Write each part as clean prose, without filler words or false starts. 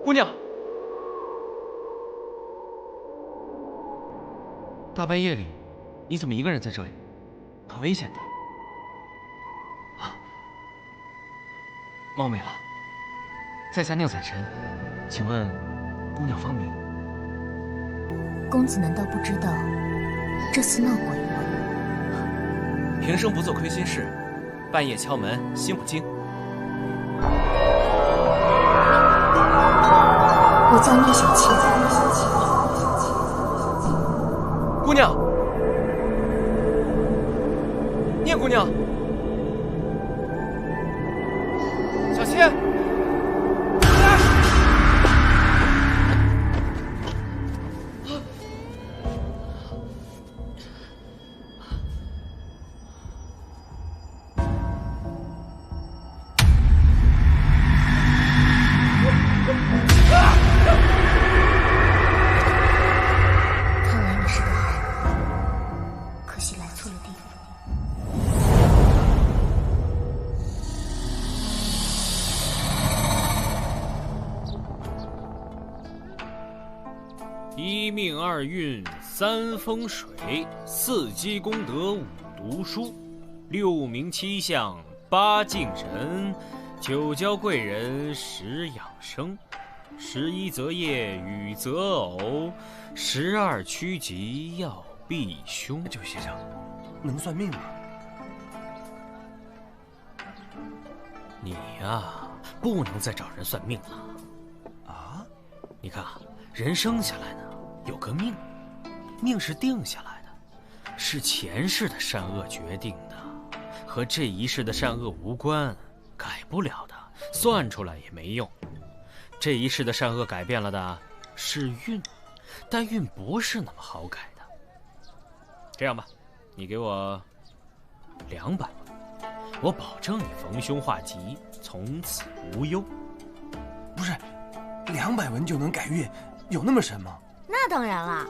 姑娘，大半夜里，你怎么一个人在这里？很危险的。啊，冒昧了，在下宁采臣，请问姑娘芳名？公子难道不知道这厮闹鬼吗？平生不做亏心事，半夜敲门心不惊。我叫聂小倩。姑娘，聂姑娘，小倩。一命二运三风水，四积功德五读书，六名七相八敬神，九交贵人十养生，11择业与择偶，12趋吉要避凶。这位先生，能算命吗？你呀，不能再找人算命了。啊？你看，人生下来呢，有个命，命是定下来的，是前世的善恶决定的，和这一世的善恶无关，改不了的，算出来也没用。这一世的善恶改变了的是运，但运不是那么好改的。这样吧，你给我200万，我保证你逢凶化吉，从此无忧。不是，200文就能改运，有那么神吗？那当然啦，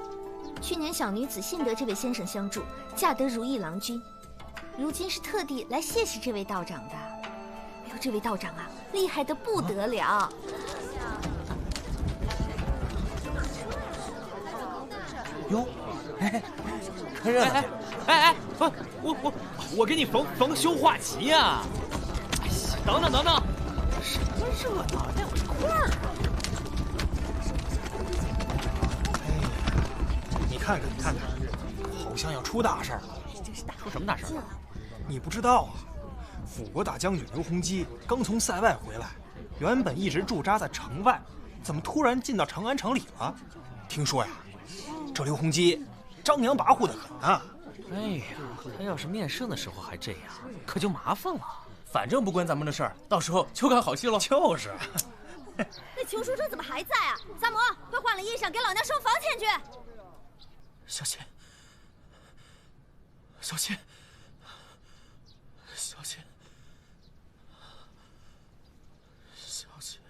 去年小女子幸得这位先生相助，嫁得如意郎君，如今是特地来谢谢这位道长的。哎呦，这位道长啊，厉害得不得了。哟，哎，看热闹！不，我给你逢凶化吉呀！哎呀，等等，什么热闹，带我一块儿啊！你看看，好像要出大事了。出什么大事了？你不知道啊？辅国大将军刘洪基刚从塞外回来，原本一直驻扎在城外，怎么突然进到长安城里了？听说呀，这刘洪基张扬跋扈得很啊！哎呀，他要是面圣的时候还这样，可就麻烦了。反正不关咱们的事儿，到时候就看好戏喽。就是。那裘书生怎么还在啊？萨摩，快换了衣裳，给老娘收房钱去。小倩，小倩，小倩，小倩，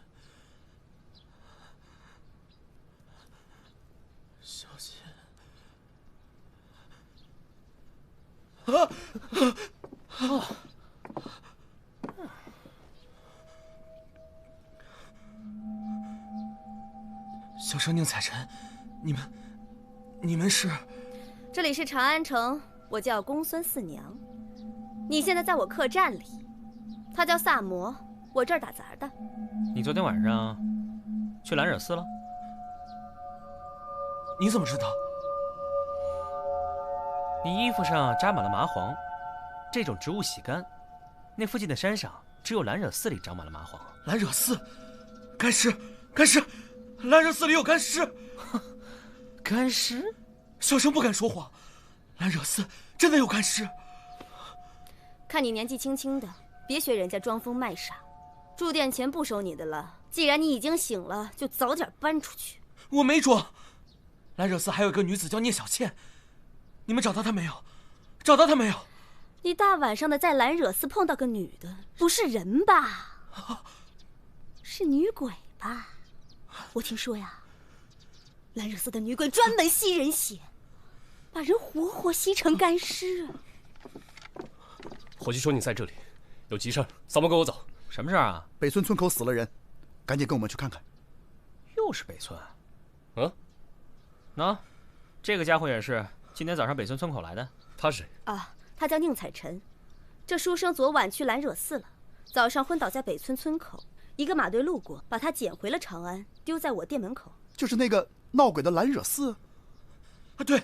小倩，小生宁采臣，你们是？这里是长安城，我叫公孙四娘。你现在在我客栈里，他叫萨摩，我这儿打杂的。你昨天晚上去兰惹寺了？你怎么知道？你衣服上扎满了麻黄，这种植物喜干，那附近的山上只有兰惹寺里长满了麻黄。兰惹寺，干尸，兰惹寺里有干尸。干尸？小生不敢说谎，兰惹寺真的有干尸。看你年纪轻轻的，别学人家装疯卖傻。住店钱不收你的了，既然你已经醒了，就早点搬出去。我没装。兰惹寺还有一个女子叫聂小倩，你们找到她没有？找到她没有？你大晚上的在兰惹寺碰到个女的，不是人吧？是女鬼吧？我听说呀，兰惹寺的女鬼专门吸人血，把人活活吸成干尸。伙计说你在这里，有急事，扫盲跟我走。什么事儿啊？北村村口死了人，赶紧跟我们去看看。又是北村。嗯，那，这个家伙也是今天早上北村村口来的。他是谁？啊，他叫宁采臣。这书生昨晚去兰惹寺了，早上昏倒在北村村口，一个马队路过，把他捡回了长安，丢在我店门口。就是那个闹鬼的兰惹寺。啊，对，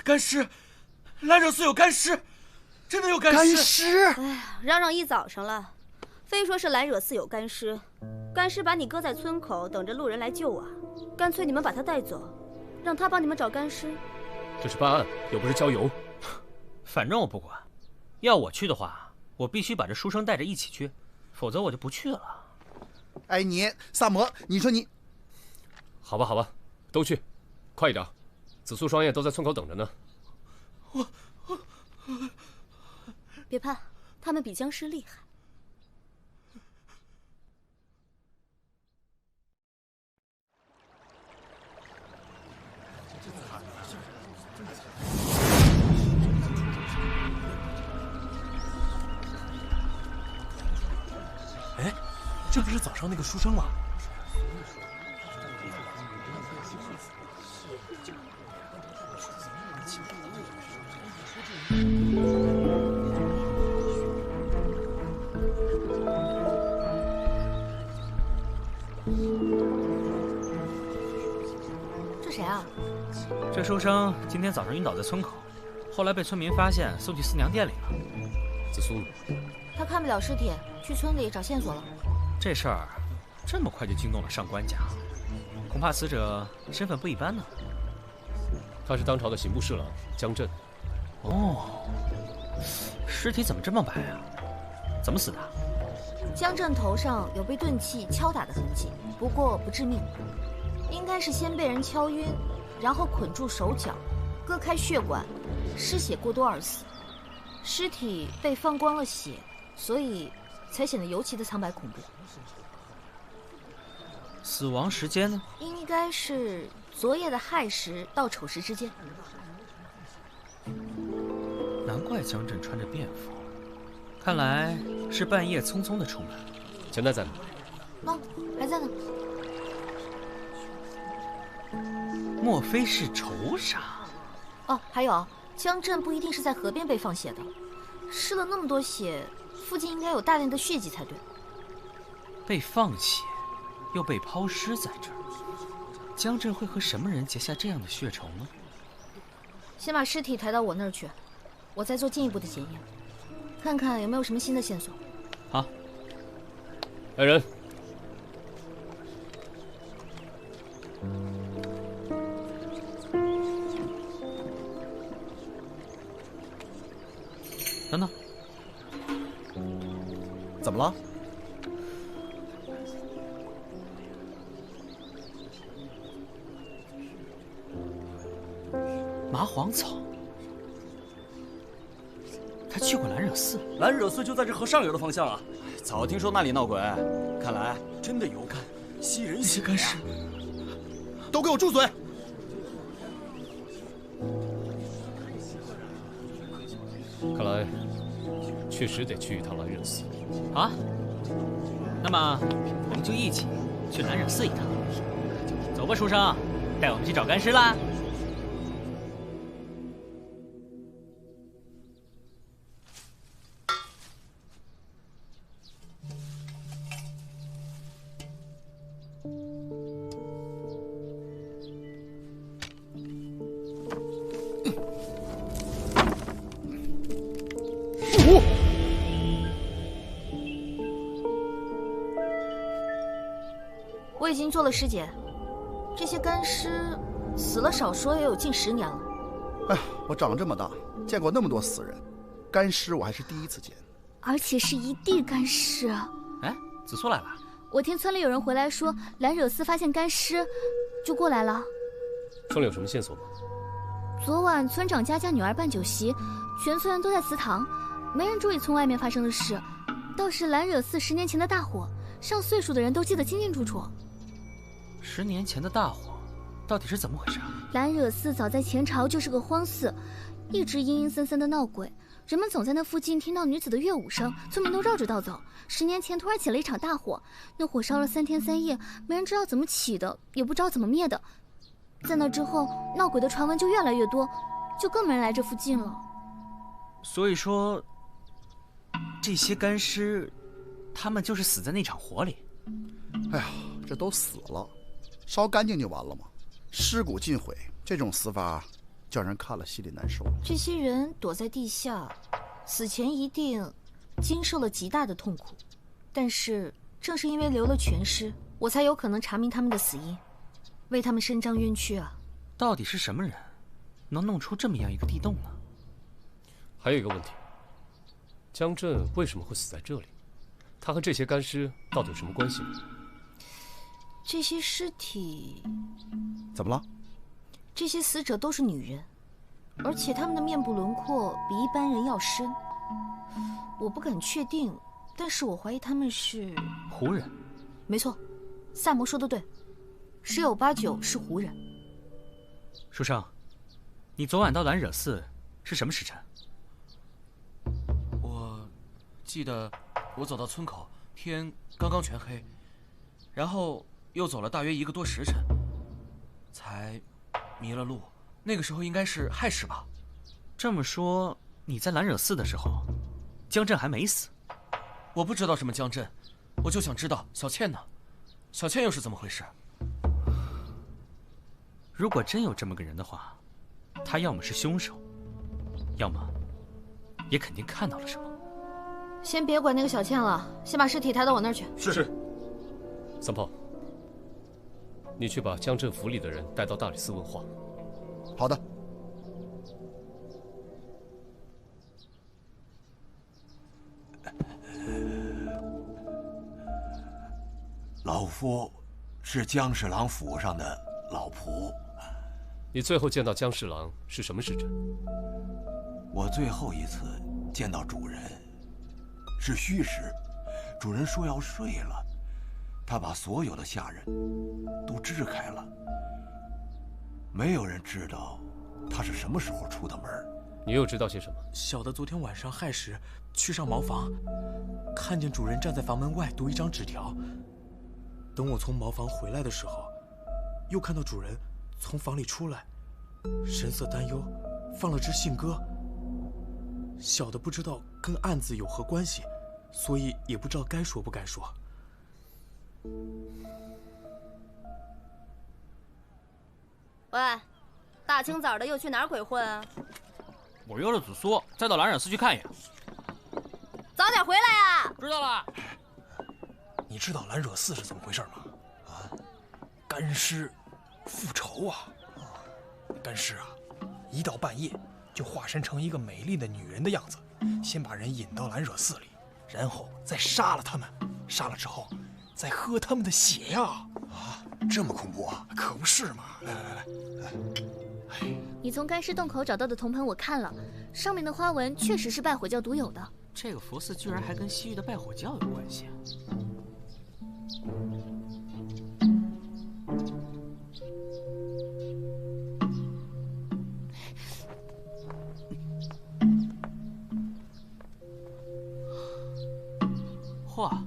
干尸，兰惹寺有干尸，真的有干尸。干尸！哎呀，嚷一早上了，非说是兰惹寺有干尸，干尸把你搁在村口，等着路人来救啊。干脆你们把他带走，让他帮你们找干尸。这是办案，又不是郊游。反正我不管，要我去的话，我必须把这书生带着一起去，否则我就不去了。哎，你萨摩，你说你……好吧，好吧，都去，快一点。紫苏双叶都在村口等着呢。别怕，他们比僵尸厉害。哎，这不是早上那个书生吗？这谁啊？这书生今天早上晕倒在村口，后来被村民发现，送去四娘店里了。紫苏呢？他看不了尸体，去村里找线索了。这事儿这么快就惊动了上官家，恐怕死者身份不一般呢。他是当朝的刑部侍郎江震。哦，尸体怎么这么白啊？怎么死的？江震头上有被钝器敲打的痕迹，不过不致命，应该是先被人敲晕，然后捆住手脚，割开血管，失血过多而死。尸体被放光了血，所以才显得尤其的苍白恐怖。死亡时间呢？应该是昨夜的亥时到丑时之间。难怪江震穿着便服，看来是半夜匆匆的出门。钱袋在哪？喏，还在呢。莫非是仇杀？哦，还有，江震不一定是在河边被放血的，失了那么多血，附近应该有大量的血迹才对。被放血，又被抛尸在这儿，江震会和什么人结下这样的血仇呢？先把尸体抬到我那儿去，我再做进一步的检验，看看有没有什么新的线索。好。来人！等等，怎么了？麻黄草。他去过兰惹寺，兰惹寺就在这河上游的方向啊！早听说那里闹鬼，看来真的有干吸人血干尸。都给我住嘴！看来确实得去一趟兰惹寺。好啊，那么我们就一起去兰惹寺一趟。走吧，书生，带我们去找干尸啦！我已经做了尸检，这些干尸死了少说也有近10年了。哎，我长这么大见过那么多死人，干尸我还是第一次见。而且是一地干尸。哎，紫苏来了。我听村里有人回来说兰惹寺发现干尸，就过来了。村里有什么线索吗？昨晚村长家女儿办酒席，全村人都在祠堂，没人注意村外面发生的事。倒是兰惹寺10年前的大火，上岁数的人都记得清清楚楚。10年前的大火，到底是怎么回事？兰惹寺早在前朝就是个荒寺，一直阴阴森森的闹鬼，人们总在那附近听到女子的乐舞声，村民都绕着道走。10年前突然起了一场大火，那火烧了3天3夜，没人知道怎么起的，也不知道怎么灭的。在那之后，闹鬼的传闻就越来越多，就更没人来这附近了。所以说，这些干尸，他们就是死在那场火里。哎呀，这都死了，烧干净就完了吗？尸骨尽毁，这种死法叫人看了心里难受。这些人躲在地下，死前一定经受了极大的痛苦。但是正是因为留了全尸，我才有可能查明他们的死因，为他们伸张冤屈啊！到底是什么人，能弄出这么样一个地洞呢？还有一个问题，江震为什么会死在这里？他和这些干尸到底有什么关系呢？这些尸体，怎么了？这些死者都是女人，而且她们的面部轮廓比一般人要深。我不敢确定，但是我怀疑她们是胡人。没错，萨摩说的对，10有8九是胡人。书生，你昨晚到兰惹寺是什么时辰？我记得我走到村口，天刚刚全黑，然后又走了大约1个多时辰，才迷了路。那个时候应该是亥时吧。这么说，你在兰惹寺的时候，江震还没死？我不知道什么江震，我就想知道小倩呢？小倩又是怎么回事？如果真有这么个人的话，他要么是凶手，要么也肯定看到了什么。先别管那个小倩了，先把尸体抬到我那儿去。是。三炮，你去把江镇府里的人带到大理寺问话。好的。老夫是江侍郎府上的老仆。你最后见到江侍郎是什么时辰？我最后一次见到主人是戌时，主人说要睡了，他把所有的下人都支开了，没有人知道他是什么时候出的门。你又知道些什么？小的昨天晚上亥时去上茅房，看见主人站在房门外读一张纸条。等我从茅房回来的时候，又看到主人从房里出来，神色担忧，放了支信鸽。小的不知道跟案子有何关系，所以也不知道该说不该说。喂，大清早的又去哪儿鬼混啊？我约了子苏，再到兰染寺去看一眼。早点回来呀！知道了。你知道兰惹寺是怎么回事吗？啊，干尸复仇啊！干尸啊，一到半夜就化身成一个美丽的女人的样子，先把人引到兰惹寺里，然后再杀了他们。杀了之后，再喝他们的血呀！啊，这么恐怖啊！可不是嘛！来。你从干尸洞口找到的铜盆我看了，上面的花纹确实是拜火教独有的。这个佛寺居然还跟西域的拜火教有关系啊！嚯，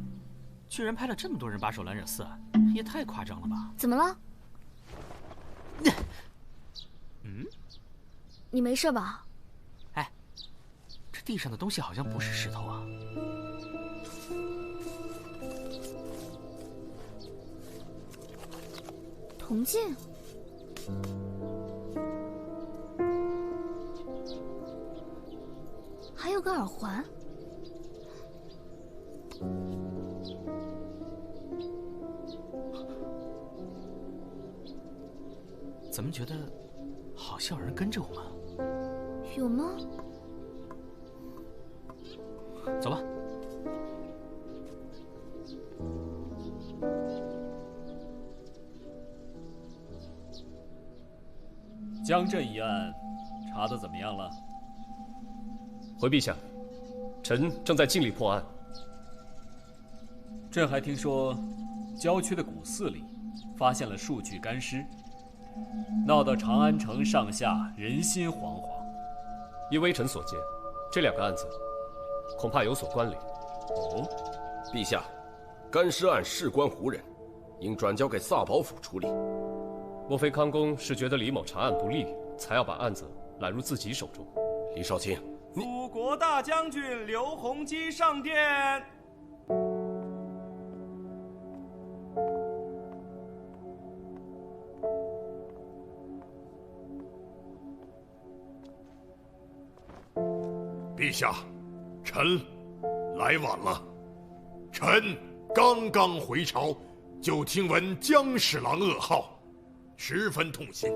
居然派了这么多人把守兰惹寺，也太夸张了吧？怎么了？你没事吧？哎，这地上的东西好像不是石头啊。铜镜。还有个耳环。怎么觉得好像有人跟着我们？有吗？走吧。江镇一案查得怎么样了？回陛下，臣正在尽力破案。朕还听说，郊区的古寺里发现了数具干尸，闹得长安城上下人心惶惶。依微臣所见，这2个案子恐怕有所关联。哦，陛下，干尸案事关胡人，应转交给萨保府处理。莫非康公是觉得李某查案不力，才要把案子揽入自己手中？李少卿，辅国大将军刘洪基上殿。陛下，臣来晚了。臣刚刚回朝，就听闻江侍郎噩耗，十分痛心。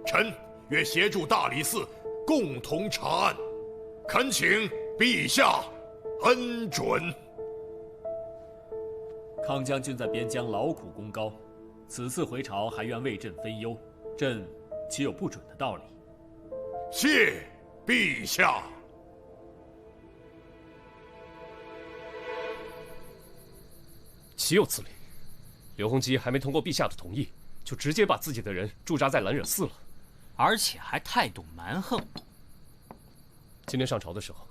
臣愿协助大理寺共同查案，恳请陛下恩准。康将军在边疆劳苦功高，此次回朝还愿为朕分忧，朕岂有不准的道理？谢陛下。岂有此理！刘洪基还没通过陛下的同意，就直接把自己的人驻扎在兰惹寺了，而且还态度蛮横。今天上朝的时候，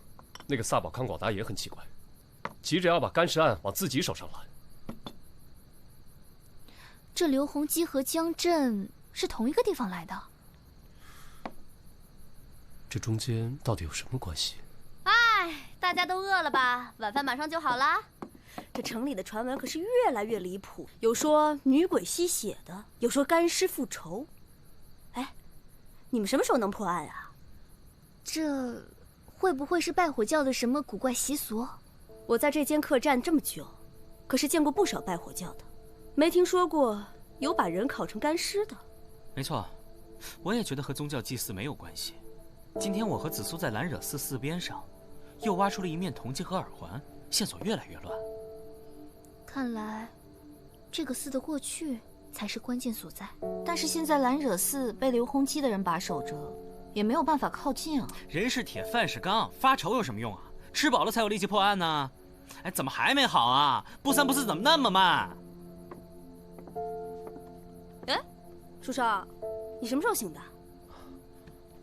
那个萨保康广达也很奇怪，急着要把干尸案往自己手上揽。这刘洪基和江震是同一个地方来的？这中间到底有什么关系？哎，大家都饿了吧？晚饭马上就好啦。这城里的传闻可是越来越离谱，有说女鬼吸血的，有说干尸复仇。哎，你们什么时候能破案啊？这会不会是拜火教的什么古怪习俗？我在这间客栈这么久，可是见过不少拜火教的，没听说过有把人烤成干尸的。没错，我也觉得和宗教祭祀没有关系。今天我和紫苏在兰惹寺寺边上，又挖出了一面铜镜和耳环，线索越来越乱。看来，这个寺的过去才是关键所在。但是现在兰惹寺被刘洪基的人把守着，也没有办法靠近啊。人是铁，饭是钢，发愁有什么用啊？吃饱了才有力气破案呢。哎，怎么还没好啊？不三不四怎么那么慢？哎，书生，你什么时候醒的？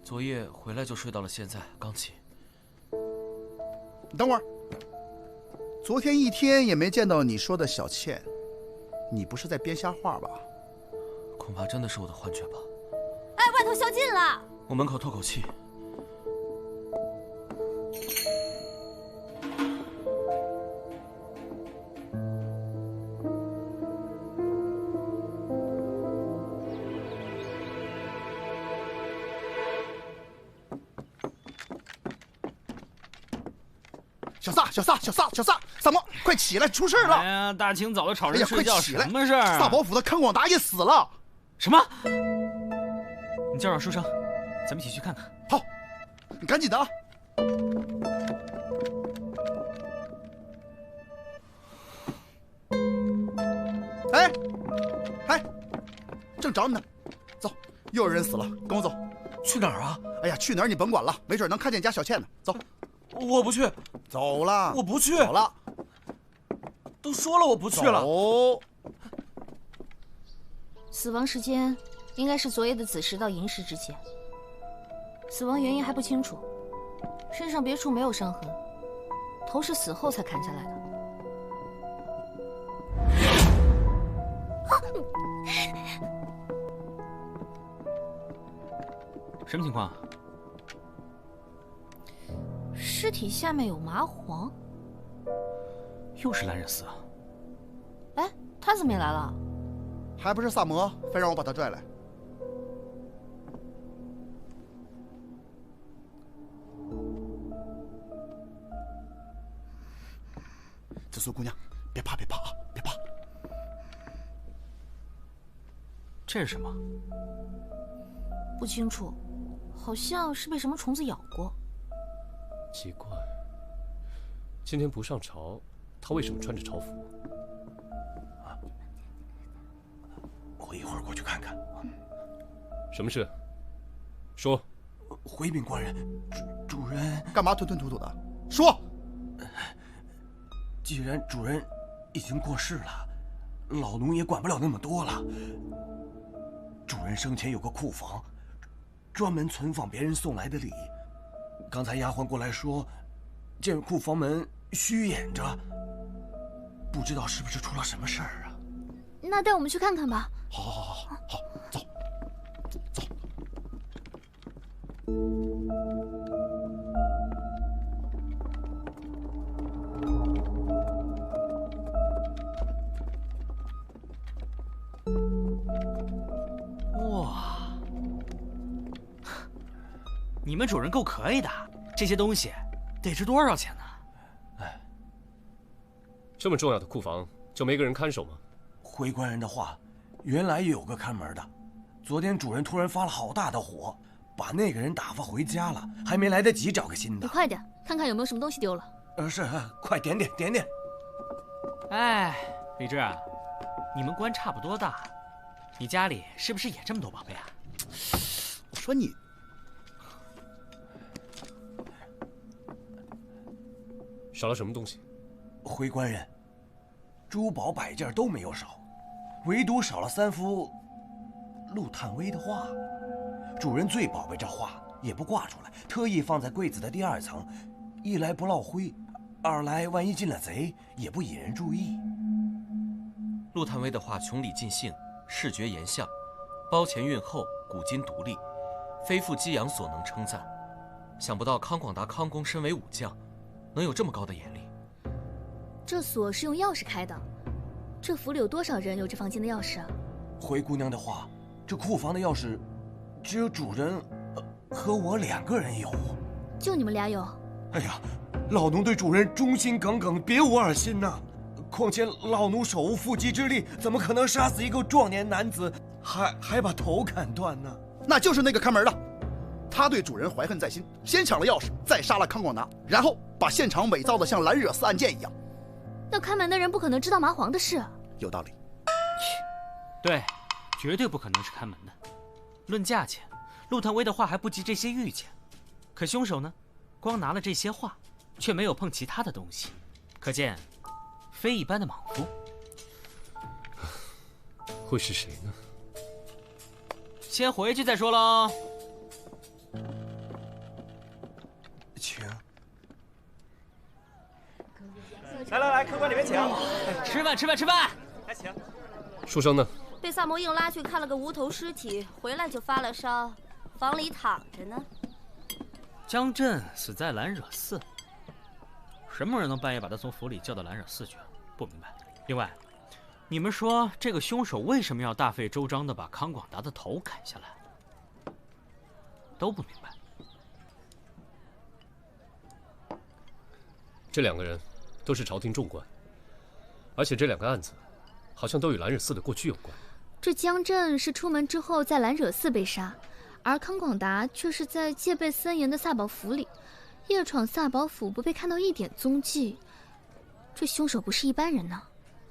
昨夜回来就睡到了现在，刚起。你等会儿，昨天一天也没见到你说的小倩，你不是在编瞎话吧？恐怕真的是我的幻觉吧。哎，外头宵禁了。我门口透口气。小撒，怎么？快起来，出事了！哎呀，大清早的吵人睡觉，快起来！什么事儿？萨保府的康广达也死了。什么？你叫上书生，咱们一起去看看。好，你赶紧的啊！哎，正找你呢。走，又有人死了，跟我走。去哪儿啊？哎呀，去哪儿你甭管了，没准能看见家小倩呢。走。我不去，走了。我不去，走了。都说了我不去了。走。死亡时间应该是昨夜的子时到寅时之间，死亡原因还不清楚，身上别处没有伤痕，头是死后才砍下来的。什么情况？尸体下面有麻黄，又是兰惹寺啊！哎，他怎么也来了？还不是萨摩非让我把他拽来。紫苏姑娘，别怕啊，别怕。这是什么？不清楚，好像是被什么虫子咬过。奇怪，今天不上朝，他为什么穿着朝服？我一会儿过去看看。什么事？说。回禀官人，主人干嘛吞吞吐吐的？说。既然主人已经过世了，老奴也管不了那么多了。主人生前有个库房，专门存放别人送来的礼。刚才丫鬟过来说，见库房门虚掩着，不知道是不是出了什么事儿啊？那带我们去看看吧。好，走。哇，你们主人够可以的，这些东西得值多少钱呢？这么重要的库房就没个人看守吗？回官人的话，原来有个看门的，昨天主人突然发了好大的火，把那个人打发回家了，还没来得及找个新的。你快点，看看有没有什么东西丢了。是，快点。哎，李志，你们官差不多大，你家里是不是也这么多宝贝啊？我说你，少了什么东西？回官人，珠宝摆件都没有少，唯独少了3幅陆探微的画。主人最宝贝这画，也不挂出来，特意放在柜子的第2层，一来不落灰，二来万一进了贼，也不引人注意。陆探微的画穷理尽兴，视觉严象，包前蕴厚，古今独立，非复激扬所能称赞。想不到康广达康公身为武将，能有这么高的眼力。这锁是用钥匙开的，这府里有多少人有这房间的钥匙啊？回姑娘的话，这库房的钥匙，只有主人和我2个人有。就你们俩有？哎呀，老奴对主人忠心耿耿，别无二心呐。况且老奴手无缚鸡之力，怎么可能杀死一个壮年男子，还把头砍断呢？那就是那个看门的，他对主人怀恨在心，先抢了钥匙，再杀了康广达，然后把现场伪造的像蓝惹寺案件一样。那看门的人不可能知道麻黄的事。有道理。对，绝对不可能是看门的。论价钱，陆探微的画还不及这些玉钱，可凶手呢，光拿了这些画，却没有碰其他的东西，可见非一般的莽夫。会是谁呢？先回去再说喽。请。来，客官里面请。吃饭。来请。书生呢？被萨摩硬拉去看了个无头尸体，回来就发了烧，房里躺着呢。江震死在蓝惹寺，什么人能半夜把他从府里叫到蓝惹寺去？不明白。另外，你们说这个凶手为什么要大费周章地把康广达的头砍下来？都不明白。这2个人都是朝廷重官，而且这2个案子好像都与蓝惹寺的过去有关。这江震是出门之后在蓝惹寺被杀，而康广达却是在戒备森严的萨宝府里夜闯萨宝府，不被看到一点踪迹。这凶手不是一般人呢。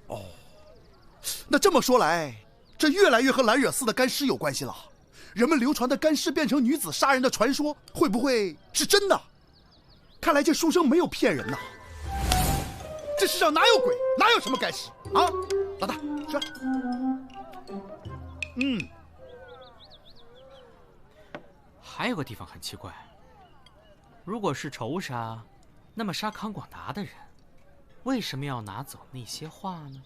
哦，那这么说来，这越来越和蓝惹寺的干尸有关系了。人们流传的干尸变成女子杀人的传说，会不会是真的？看来这书生没有骗人呐。这世上哪有鬼，哪有什么干尸啊？老大，吃。还有个地方很奇怪，如果是仇杀，那么杀康广达的人为什么要拿走那些画呢？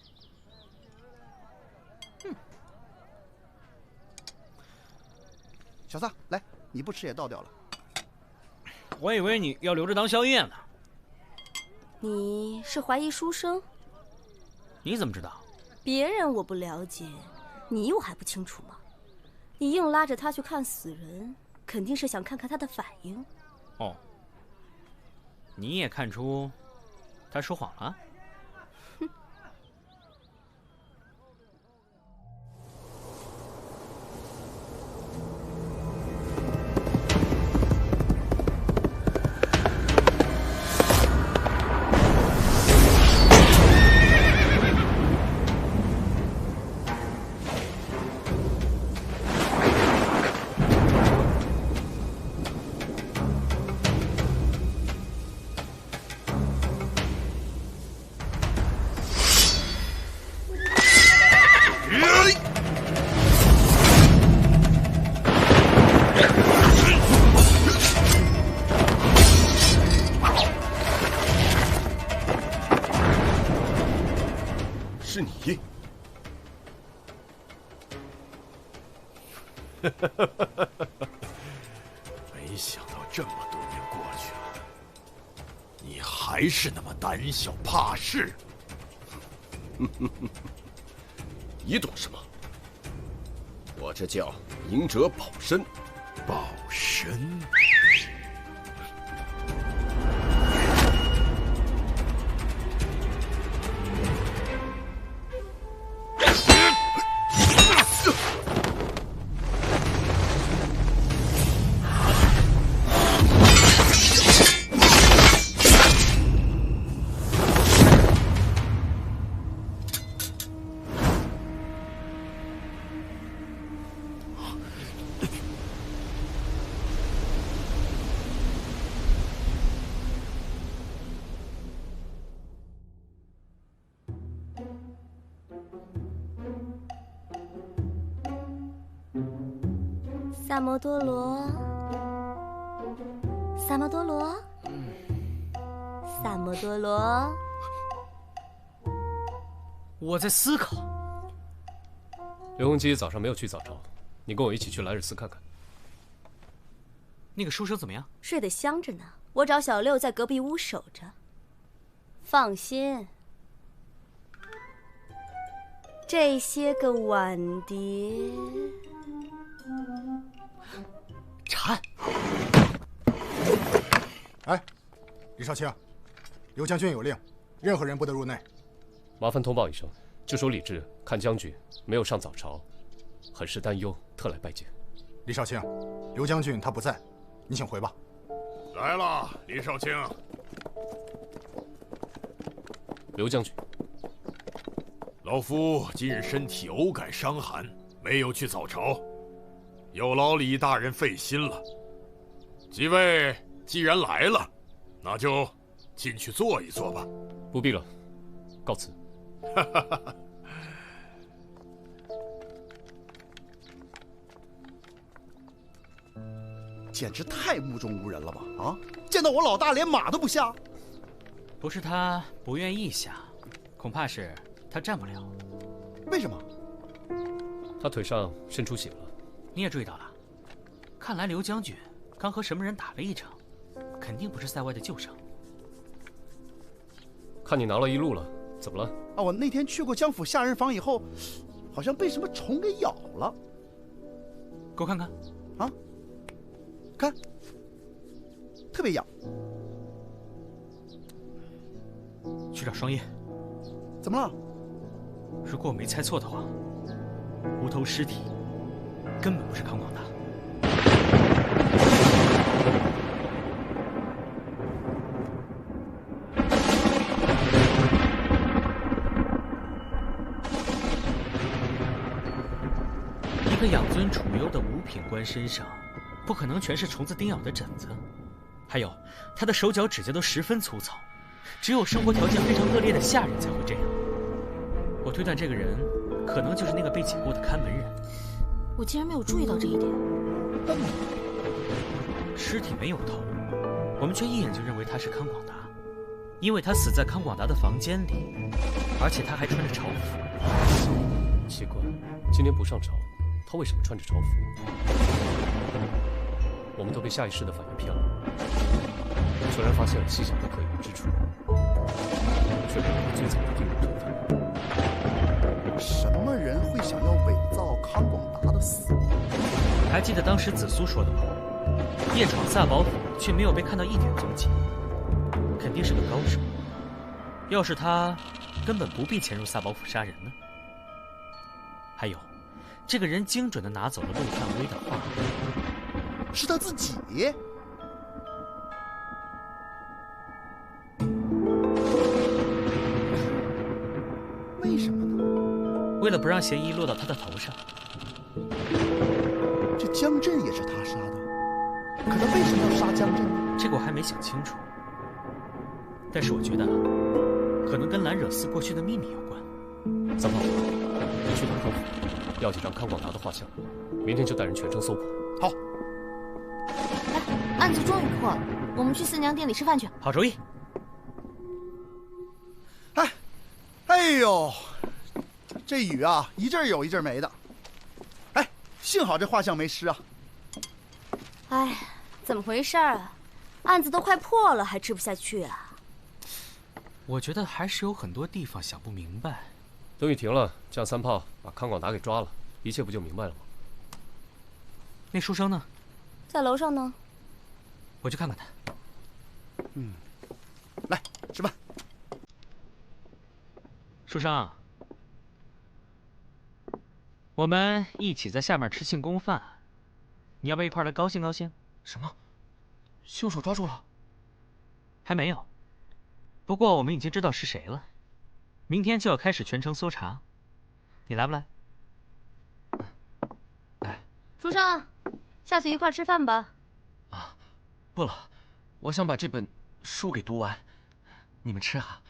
小撒，来，你不吃也倒掉了。我以为你要留着当宵夜呢。你是怀疑书生？你怎么知道？别人我不了解，你我还不清楚吗？你硬拉着他去看死人，肯定是想看看他的反应。哦，你也看出他说谎了？题。没想到这么多年过去了，你还是那么胆小怕事。你懂什么？我这叫赢者保身。保身。萨摩多罗，萨摩多罗，萨摩多罗。我在思考。刘洪基早上没有去早朝，你跟我一起去莱尔斯看看。那个书生怎么样？睡得香着呢。我找小六在隔壁屋守着。放心，这些个碗碟。查案。哎，李少卿，刘将军有令，任何人不得入内。麻烦通报一声，就说李治看将军没有上早朝，很是担忧，特来拜见。李少卿，刘将军他不在，你请回吧。来了，李少卿。刘将军，老夫今日身体偶感伤寒，没有去早朝。有劳李大人费心了。几位既然来了，那就进去坐一坐吧。不必了，告辞。简直太目中无人了吧！啊，见到我老大连马都不下。不是他不愿意下，恐怕是他站不了。为什么？他腿上渗出血了。你也注意到了？看来刘将军刚和什么人打了一场，肯定不是塞外的旧伤。看你拿了一路了，怎么了？啊，我那天去过江府下人房以后，好像被什么虫给咬了。给我看看。啊，看，特别痒。去找双叶。怎么了？如果我没猜错的话，无头尸体根本不是康广达。一个养尊处优的五品官身上，不可能全是虫子叮咬的疹子。还有，他的手脚指甲都十分粗糙，只有生活条件非常恶劣的下人才会这样。我推断这个人可能就是那个被解雇的看门人。我竟然没有注意到这一点。尸体没有头，我们却一眼就认为他是康广达，因为他死在康广达的房间里，而且他还穿着朝服。奇怪，今天不上朝，他为什么穿着朝服？我们都被下意识的反应骗了，虽然发现了细小的可疑之处，却没有最早的定入同犯。什么人会想要伪造康广达的死亡？还记得当时子苏说的吗？夜闯萨宝府却没有被看到一点踪迹，肯定是个高手。要是他，根本不必潜入萨宝府杀人呢。还有，这个人精准地拿走了陆探微的画，是他自己。为什么呢？为了不让嫌疑落到他的头上。这江震也是他杀的，可他为什么要杀江震呢？这个我还没想清楚。但是我觉得，可能跟兰惹寺过去的秘密有关。三胖，你去等康府，要几张康广达的画像，明天就带人全城搜捕。好。来，案子终于破了，我们去四娘店里吃饭去。好主意。哎呦，这雨啊，一阵有一阵没的。哎，幸好这画像没湿啊。哎，怎么回事啊？案子都快破了，还吃不下去啊？我觉得还是有很多地方想不明白。等雨停了，降3炮把康广达给抓了，一切不就明白了吗？那书生呢？在楼上呢。我去看看他。来吃饭。书生，我们一起在下面吃庆功饭，你要不要一块来高兴高兴？什么？凶手抓住了？还没有，不过我们已经知道是谁了。明天就要开始全城搜查，你来不来？来。书生，下次一块吃饭吧。啊，不了，我想把这本书给读完。你们吃啊。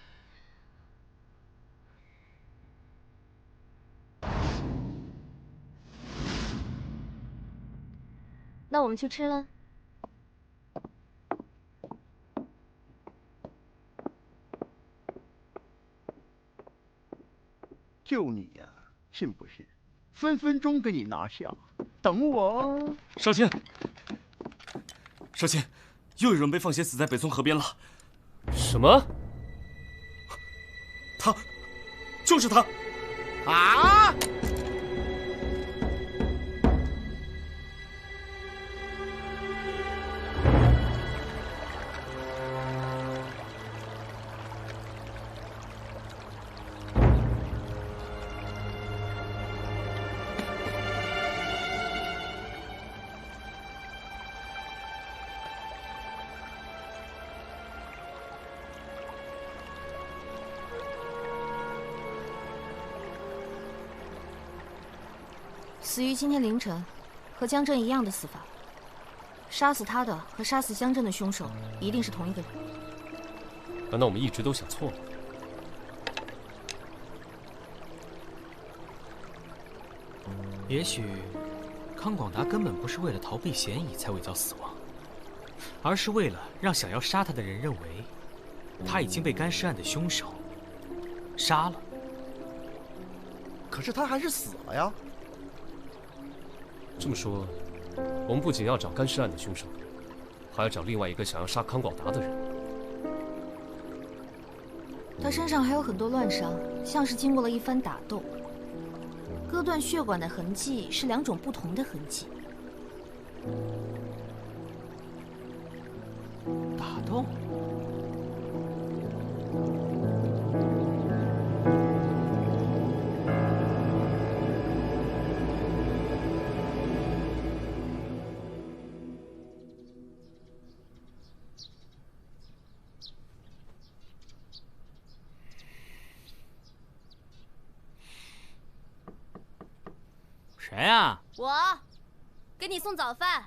那我们去吃了。就你呀，信不信？分分钟给你拿下。等我。少卿，少卿，又有人被放血死在北宋河边了。什么？他，就是他。啊！死于今天凌晨，和江震一样的死法。杀死他的和杀死江震的凶手一定是同一个人。难道我们一直都想错了？也许康广达根本不是为了逃避嫌疑才伪造死亡，而是为了让想要杀他的人认为他已经被干尸案的凶手杀了。可是他还是死了呀。这么说，我们不仅要找干尸案的凶手，还要找另外一个想要杀康广达的人。他身上还有很多乱伤，像是经过了一番打斗。割断血管的痕迹是2种不同的痕迹。打斗？谁呀？我，给你送早饭。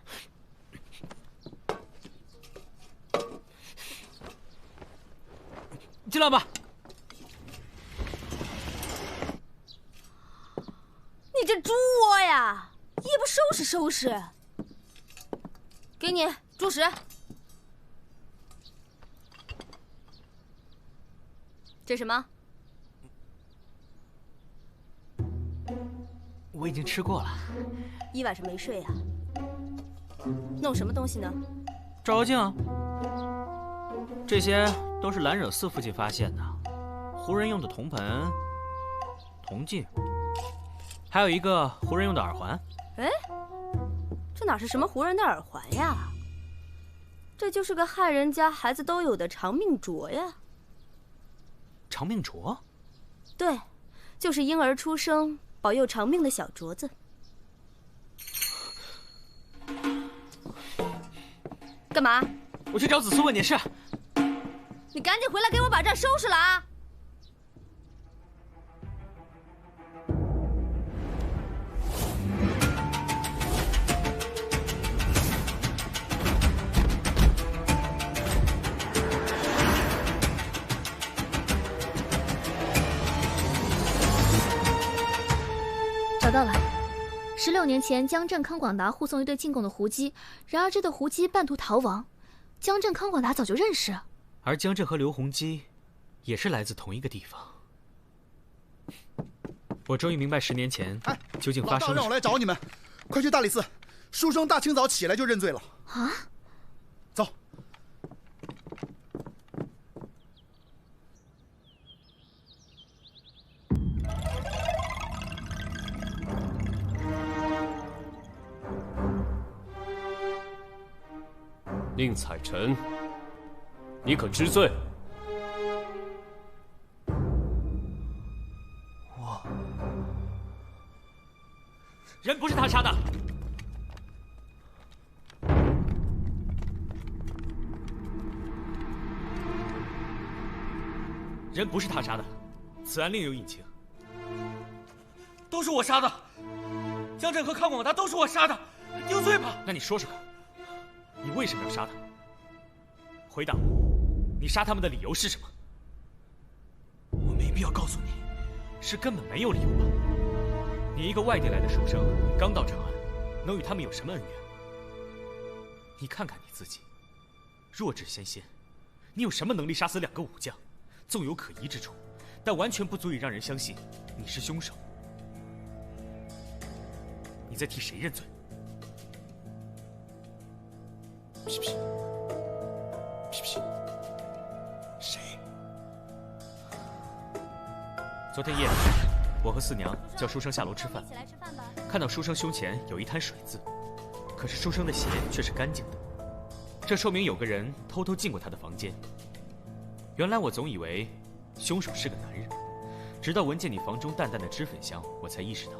进来吧。你这猪窝呀，也不收拾收拾。给你猪食。这什么？我已经吃过了。一晚上没睡啊？弄什么东西呢？照妖镜啊。这些都是兰惹寺附近发现的，胡人用的铜盆、铜镜，还有一个胡人用的耳环。哎，这哪是什么胡人的耳环呀？这就是个汉人家孩子都有的长命镯呀。长命镯？对，就是婴儿出生保佑长命的小镯子。干嘛？我去找子苏问点事。你赶紧回来给我把这儿收拾了啊！找到了，16年前江震、康广达护送一对进贡的胡姬，然而这对胡姬半途逃亡，江震、康广达早就认识。而江震和刘洪基也是来自同一个地方。我终于明白10年前究竟发生了什么。老大让我来找你们，快去大理寺。书生大清早起来就认罪了。啊！走。宁采臣，你可知罪？人不是他杀的。人不是他杀的，此案另有隐情。都是我杀的，江震和康广达都是我杀的，定罪吧。那你说说看，你为什么要杀他？回答我，你杀他们的理由是什么？我没必要告诉你，是根本没有理由吧？你一个外地来的书生，刚到长安，能与他们有什么恩怨？你看看你自己，弱智纤纤，你有什么能力杀死2个武将？纵有可疑之处，但完全不足以让人相信你是凶手。你在替谁认罪？屁屁，屁屁，谁？昨天夜里，我和四娘叫书生下楼吃饭，看到书生胸前有一滩水渍，可是书生的鞋却是干净的，这说明有个人偷偷进过他的房间。原来我总以为凶手是个男人，直到闻见你房中淡淡的脂粉香，我才意识到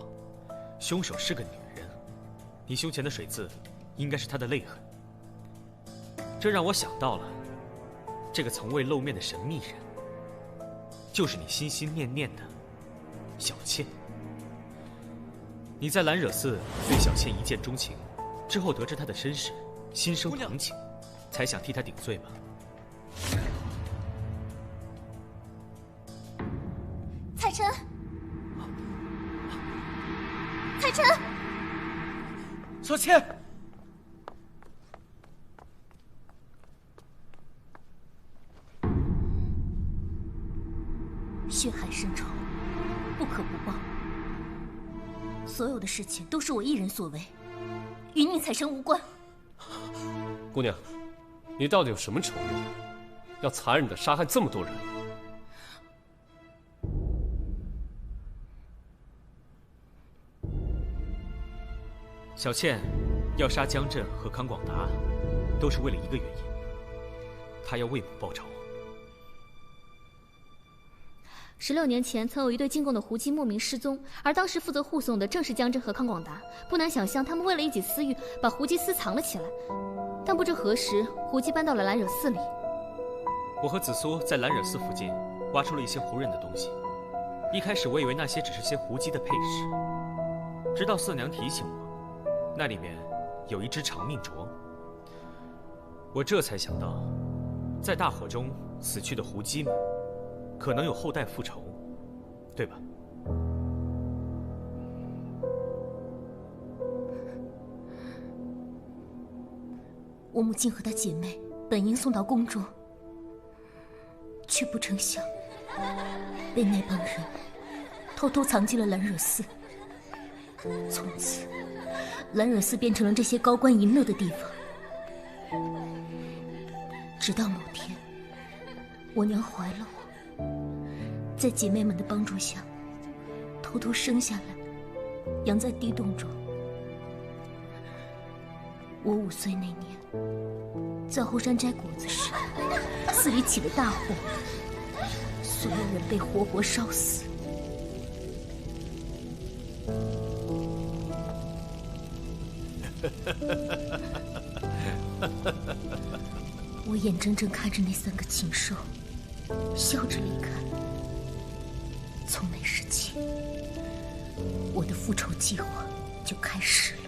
凶手是个女人。你胸前的水渍应该是她的泪痕，这让我想到了这个从未露面的神秘人，就是你心心念念的小倩。你在兰惹寺对小倩一见钟情，之后得知她的身世，心生同情，才想替她顶罪吧？采臣，采臣，小倩，血海深仇，不可不报。所有的事情都是我一人所为，与宁采臣无关。姑娘，你到底有什么仇怨，要残忍地杀害这么多人？小倩要杀江震和康广达，都是为了一个原因，她要为母报仇。16年前，曾有一对进贡的胡姬莫名失踪，而当时负责护送的正是江震和康广达。不难想象，他们为了一己私欲，把胡姬私藏了起来。但不知何时，胡姬搬到了兰惹寺里。我和紫苏在兰惹寺附近挖出了一些胡人的东西。一开始我以为那些只是些胡姬的配饰，直到四娘提醒我，那里面有一只长命镯。我这才想到，在大火中死去的胡姬们，可能有后代复仇，对吧？我母亲和她姐妹本应送到宫中，却不成想被那帮人偷偷藏进了兰惹寺。从此，兰惹寺变成了这些高官淫乐的地方。直到某天，我娘怀了我，在姐妹们的帮助下，偷偷生下来，养在地洞中。我5岁那年，在后山摘果子时，寺里起了大火，所有人被活活烧死。我眼睁睁看着那3个禽兽笑着离开。从那时起，我的复仇计划就开始了。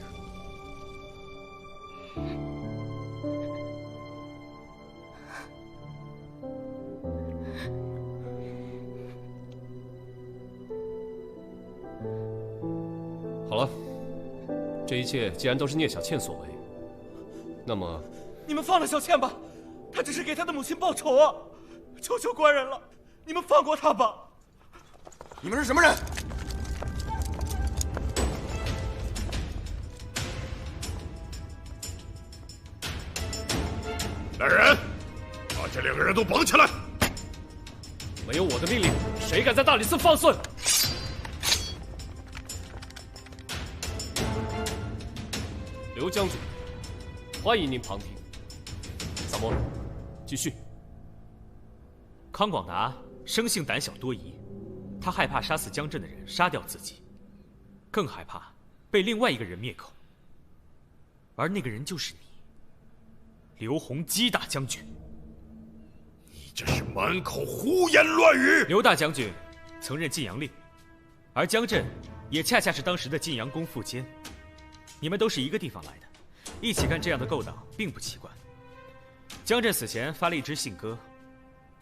好了，这一切既然都是聂小倩所为，那么你们放了小倩吧，她只是给她的母亲报仇啊！求求官人了，你们放过她吧！你们是什么人？来人，把这2个人都绑起来！没有我的命令，谁敢在大理寺放肆？刘将军，欢迎您旁听。萨摩，继续。康广达生性胆小多疑，他害怕杀死江震的人杀掉自己，更害怕被另外一个人灭口。而那个人就是你，刘洪基大将军。你这是满口胡言乱语！刘大将军曾任晋阳令，而江震也恰恰是当时的晋阳公副监。你们都是一个地方来的，一起干这样的勾当并不奇怪。江震死前发了一支信鸽，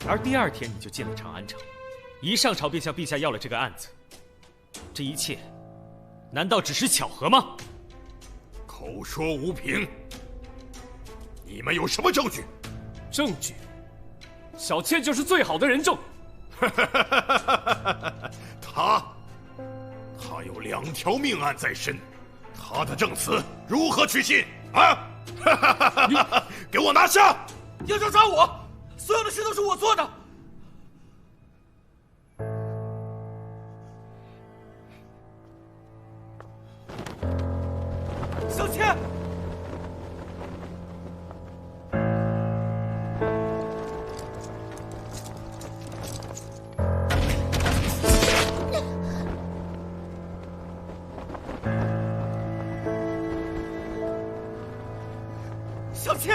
而第2天你就进了长安城，一上朝便向陛下要了这个案子。这一切，难道只是巧合吗？口说无凭，你们有什么证据？证据？小妾就是最好的人证。他有2条命案在身，他的证词如何取信啊？给我拿下！要想抓我，所有的事都是我做的。小妾。小妾。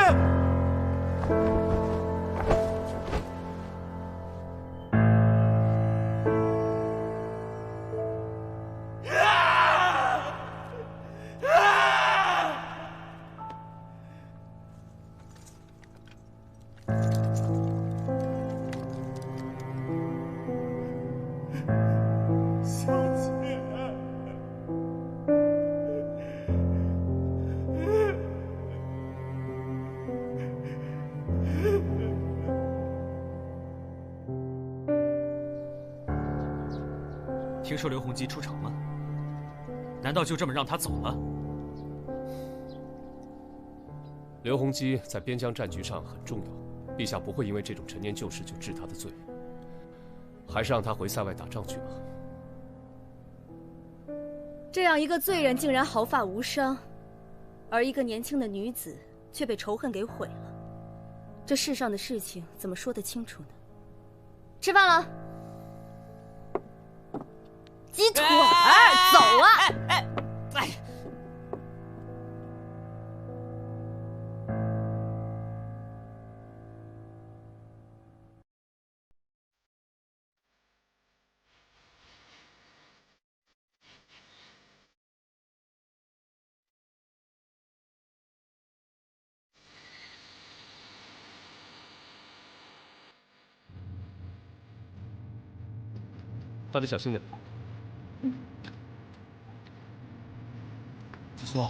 听说刘洪基出城了，难道就这么让他走了？刘洪基在边疆战局上很重要，陛下不会因为这种陈年旧事就治他的罪，还是让他回塞外打仗去吧。这样一个罪人竟然毫发无伤，而一个年轻的女子却被仇恨给毁了。这世上的事情怎么说得清楚呢？吃饭了。鸡腿儿，走啊！大家小心点。子苏，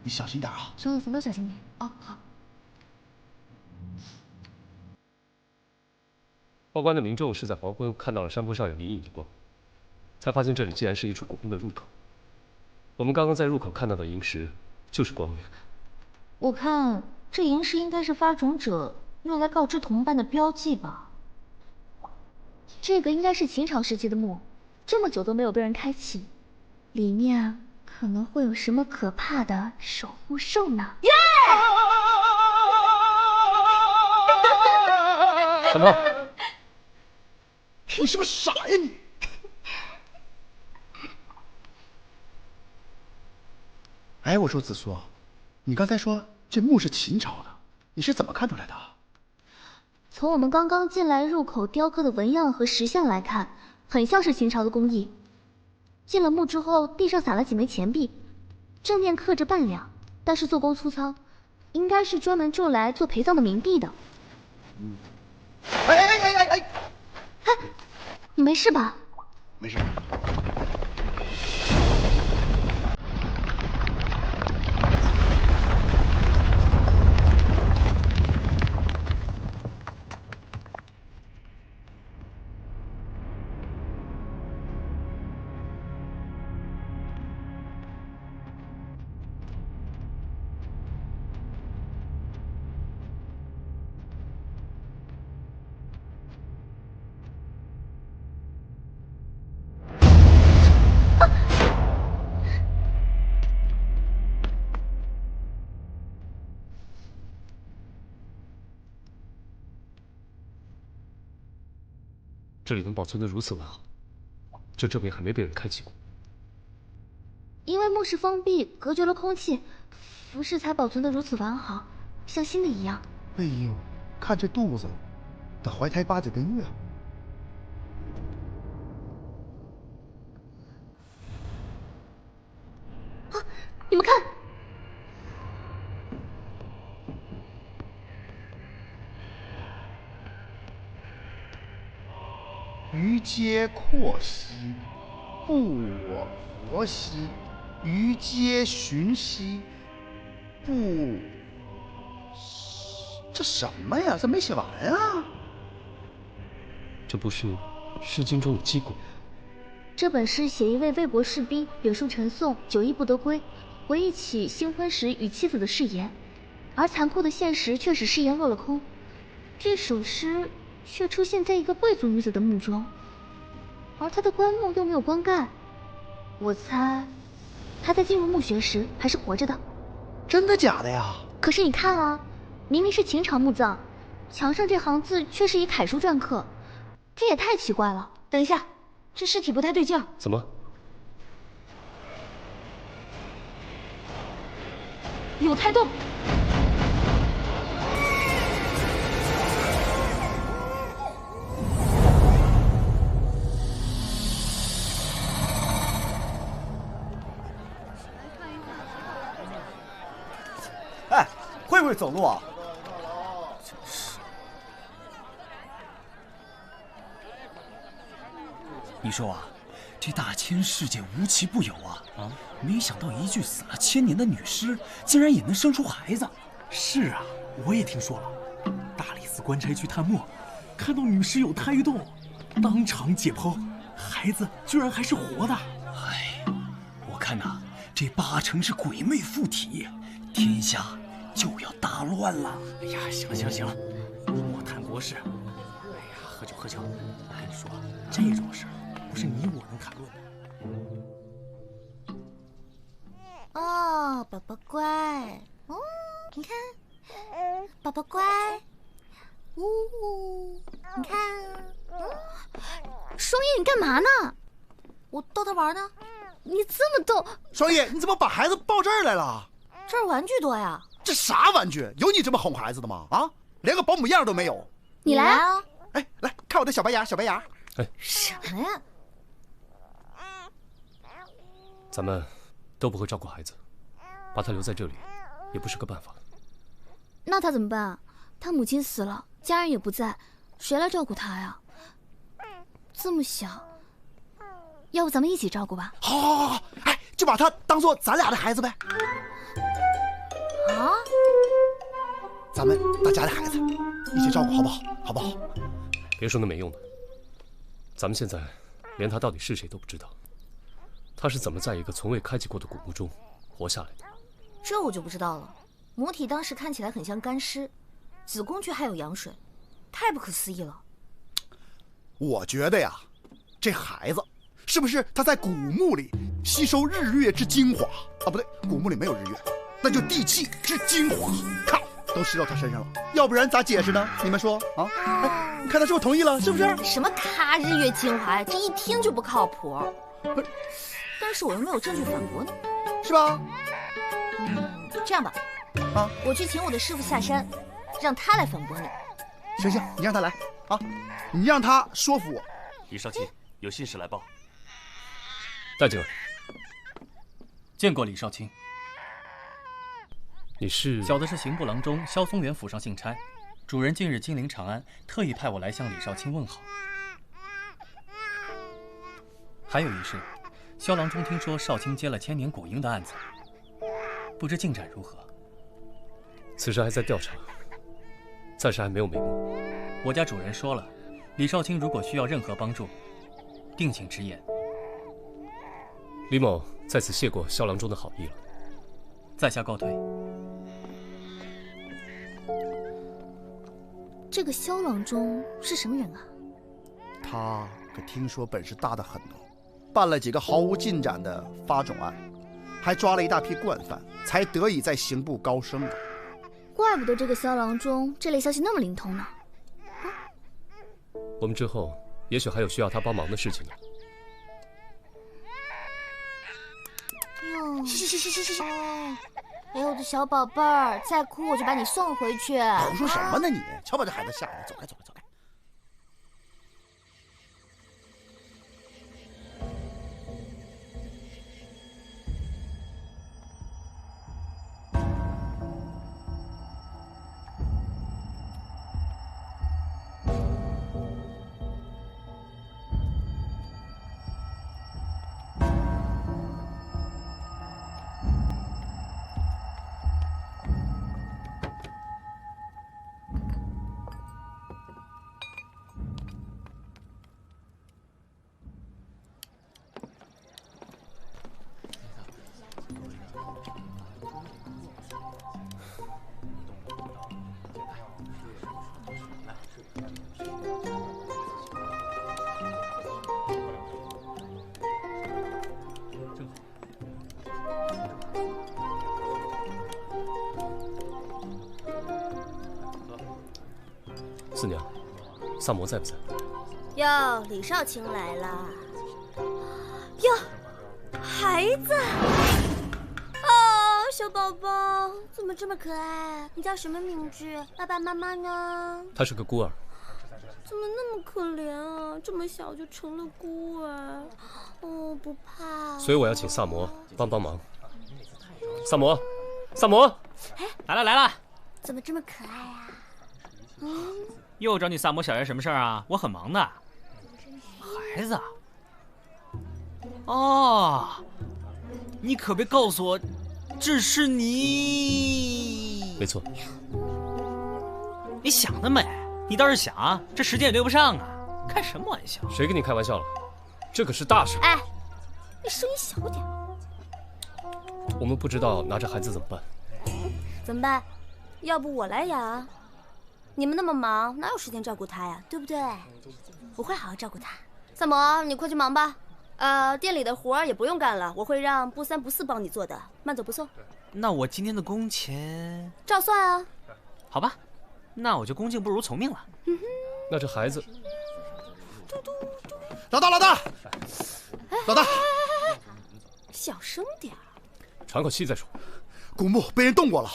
你小心点啊！所有服都小心点哦。好。报关的民众是在黄昏看到了山坡上有隐隐的光，才发现这里竟然是一处古宫的入口。我们刚刚在入口看到的萤石就是光源。我看这萤石应该是发种者用来告知同伴的标记吧。这个应该是秦朝时期的墓，这么久都没有被人开启，里面可能会有什么可怕的守护兽呢？耶！三胖，你是不是傻呀你？哎，我说子苏，你刚才说这墓是秦朝的，你是怎么看出来的？从我们刚刚进来入口雕刻的纹样和石像来看，很像是秦朝的工艺。进了墓之后，地上撒了几枚钱币，正面刻着半两，但是做工粗糙，应该是专门用来做陪葬的冥币的。哎！你没事吧？没事。这里能保存得如此完好，这证明还没被人开启过。因为墓室封闭，隔绝了空气，服饰才保存得如此完好，像新的一样。哎呦，看这肚子，得怀胎8、9个月。啊，你们看，于皆阔兮，不我佛兮；于皆寻兮，不……这什么呀？这没写完啊！这不是《诗经》中的击鼓？这本诗写一位魏国士兵远戍陈宋，久役不得归，回忆起新婚时与妻子的誓言，而残酷的现实却使誓言落了空。这首诗却出现在一个贵族女子的墓中，而她的棺木又没有棺盖。我猜，她在进入墓穴时还是活着的。真的假的呀？可是你看啊，明明是秦朝墓葬，墙上这行字却是以楷书篆刻，这也太奇怪了。等一下，这尸体不太对劲儿。怎么？有胎动。哎，会不会走路啊？真是。你说啊，这大千世界无奇不有啊！没想到一具死了1000年的女尸，竟然也能生出孩子。是啊，我也听说了。大理寺官差去探墓，看到女尸有胎动，当场解剖，孩子居然还是活的。哎，我看呐，这8成是鬼魅附体，天下就要大乱了。哎呀，行了行了行了，莫谈国事。哎呀，喝酒喝酒。我跟你说，这种事不是你我能谈论的。哦，宝宝乖，哦，你看，宝宝乖，呜，你看，双叶，你干嘛呢？我逗他玩呢。你这么逗，双叶，你怎么把孩子抱这儿来了？这儿玩具多呀。这啥玩具？有你这么哄孩子的吗？啊，连个保姆样都没有。你来啊！哎，来看我的小白牙，小白牙。哎，什么呀？咱们都不会照顾孩子，把他留在这里，也不是个办法。那他怎么办？他母亲死了，家人也不在，谁来照顾他呀？这么小，要不咱们一起照顾吧？好，好，好，好，哎，就把他当做咱俩的孩子呗。啊？咱们大家的孩子，一起照顾，好不好？好不好？别说那没用的，咱们现在连他到底是谁都不知道。他是怎么在一个从未开启过的古墓中活下来的？这我就不知道了。母体当时看起来很像干尸，子宫却还有羊水，太不可思议了。我觉得呀，这孩子是不是他在古墓里吸收日月之精华啊？不对，古墓里没有日月，那就地气之精华，靠，都吸到他身上了。要不然咋解释呢？你们说啊？哎，你看他是不是同意了？是不是？什么咔日月精华呀？这一听就不靠谱。不是，但是我又没有证据反驳你，是吧？这样吧，啊，我去请我的师傅下山，让他来反驳你。行行，你让他来啊，你让他说服我。李少卿，有信使来报。带进来。见过李少卿。你是？小的是刑部郎中萧松元府上信差，主人近日亲临长安，特意派我来向李少卿问好。还有一事，萧郎中听说少卿接了千年古婴的案子，不知进展如何？此事还在调查，暂时还没有眉目。我家主人说了，李少卿如果需要任何帮助，定请直言。李某在此谢过萧郎中的好意了，在下告退。这个萧郎中是什么人啊？他可听说本事大得很呢，办了几个毫无进展的发种案，还抓了一大批惯犯，才得以在刑部高升的。怪不得这个萧郎中这类消息那么灵通呢。我们之后也许还有需要他帮忙的事情呢。嘘！哎，我的小宝贝儿，再哭我就把你送回去。胡说什么呢你？瞧把这孩子吓的，走开。四娘，萨摩在不在？哟，李少卿来了。哟，孩子。哦，小宝宝怎么这么可爱？你叫什么名字？爸爸妈妈呢？他是个孤儿。怎么那么可怜啊？这么小就成了孤儿。哦，不怕。所以我要请萨摩帮忙。萨摩，来了！怎么这么可爱啊？又找你萨摩小爷什么事儿啊？我很忙的。孩子。哦，你可别告诉我，这是你。没错。你想得美！你倒是想啊，这时间也对不上啊！开什么玩笑？谁跟你开玩笑了？这可是大事。哎，你声音小点。我们不知道拿着孩子怎么办。怎么办？要不我来养？你们那么忙，哪有时间照顾他呀？对不对？我会好好照顾他。萨摩，你快去忙吧。店里的活儿也不用干了，我会让不三不四帮你做的，慢走不送。那我今天的工钱照算啊。好吧，那我就恭敬不如从命了。那这孩子，老大，小声点。喘口气再说。古墓被人动过了。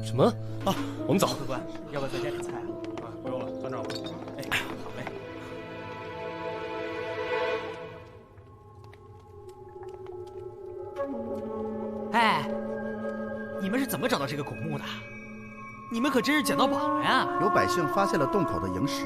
什么啊？我们走。客官，要不要再加点菜啊？不用了，班长。哎，好嘞。哎，你们是怎么找到这个古墓的？你们可真是捡到宝了呀！有百姓发现了洞口的萤石。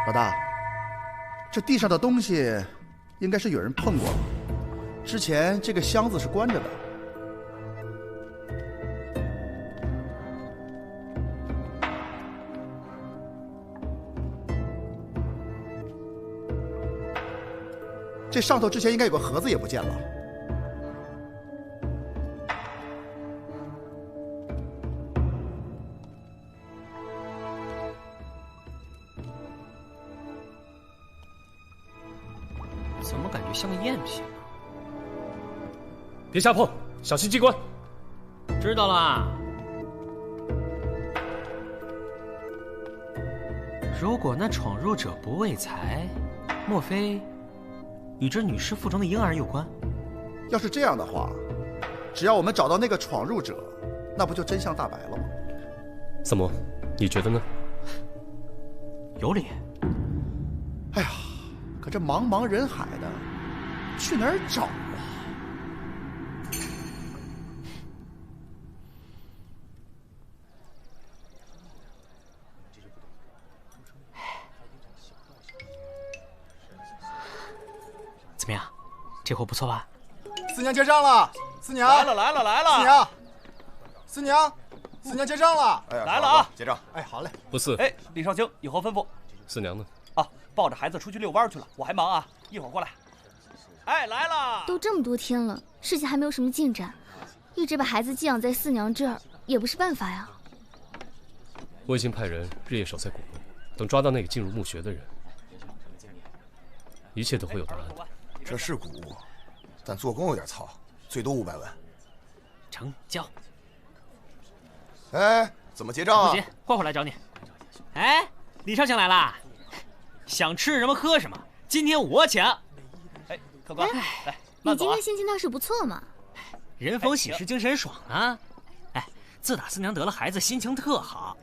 老大，这地上的东西应该是有人碰过了。之前这个箱子是关着的。这上头之前应该有个盒子，也不见了。怎么感觉像个赝品呢？别瞎碰，小心机关。知道了。如果那闯入者不为财，莫非与这女尸腹中的婴儿有关？要是这样的话，只要我们找到那个闯入者，那不就真相大白了吗？萨摩，你觉得呢？有理。哎呀，可这茫茫人海的，去哪儿找啊？怎么样，这货不错吧？四娘结账了，四娘来了，四娘结账了，来了啊！结账。哎，好嘞。不是。哎，李少卿，以后吩咐。四娘呢？啊，抱着孩子出去遛弯去了，我还忙啊，一会儿过来。哎，来了！都这么多天了，事情还没有什么进展，一直把孩子寄养在四娘这儿也不是办法呀。我已经派人日夜守在古墓，等抓到那个进入墓穴的人，一切都会有答案的。这是古墓，但做工有点糙，最多500万。成交。哎，怎么结账啊？不急，会儿来找你。哎，李少卿来啦！想吃什么喝什么，今天我请。哎，客官，来，你今天心情倒是不错嘛。人逢喜事精神爽啊！哎，自打四娘得了孩子，心情特好，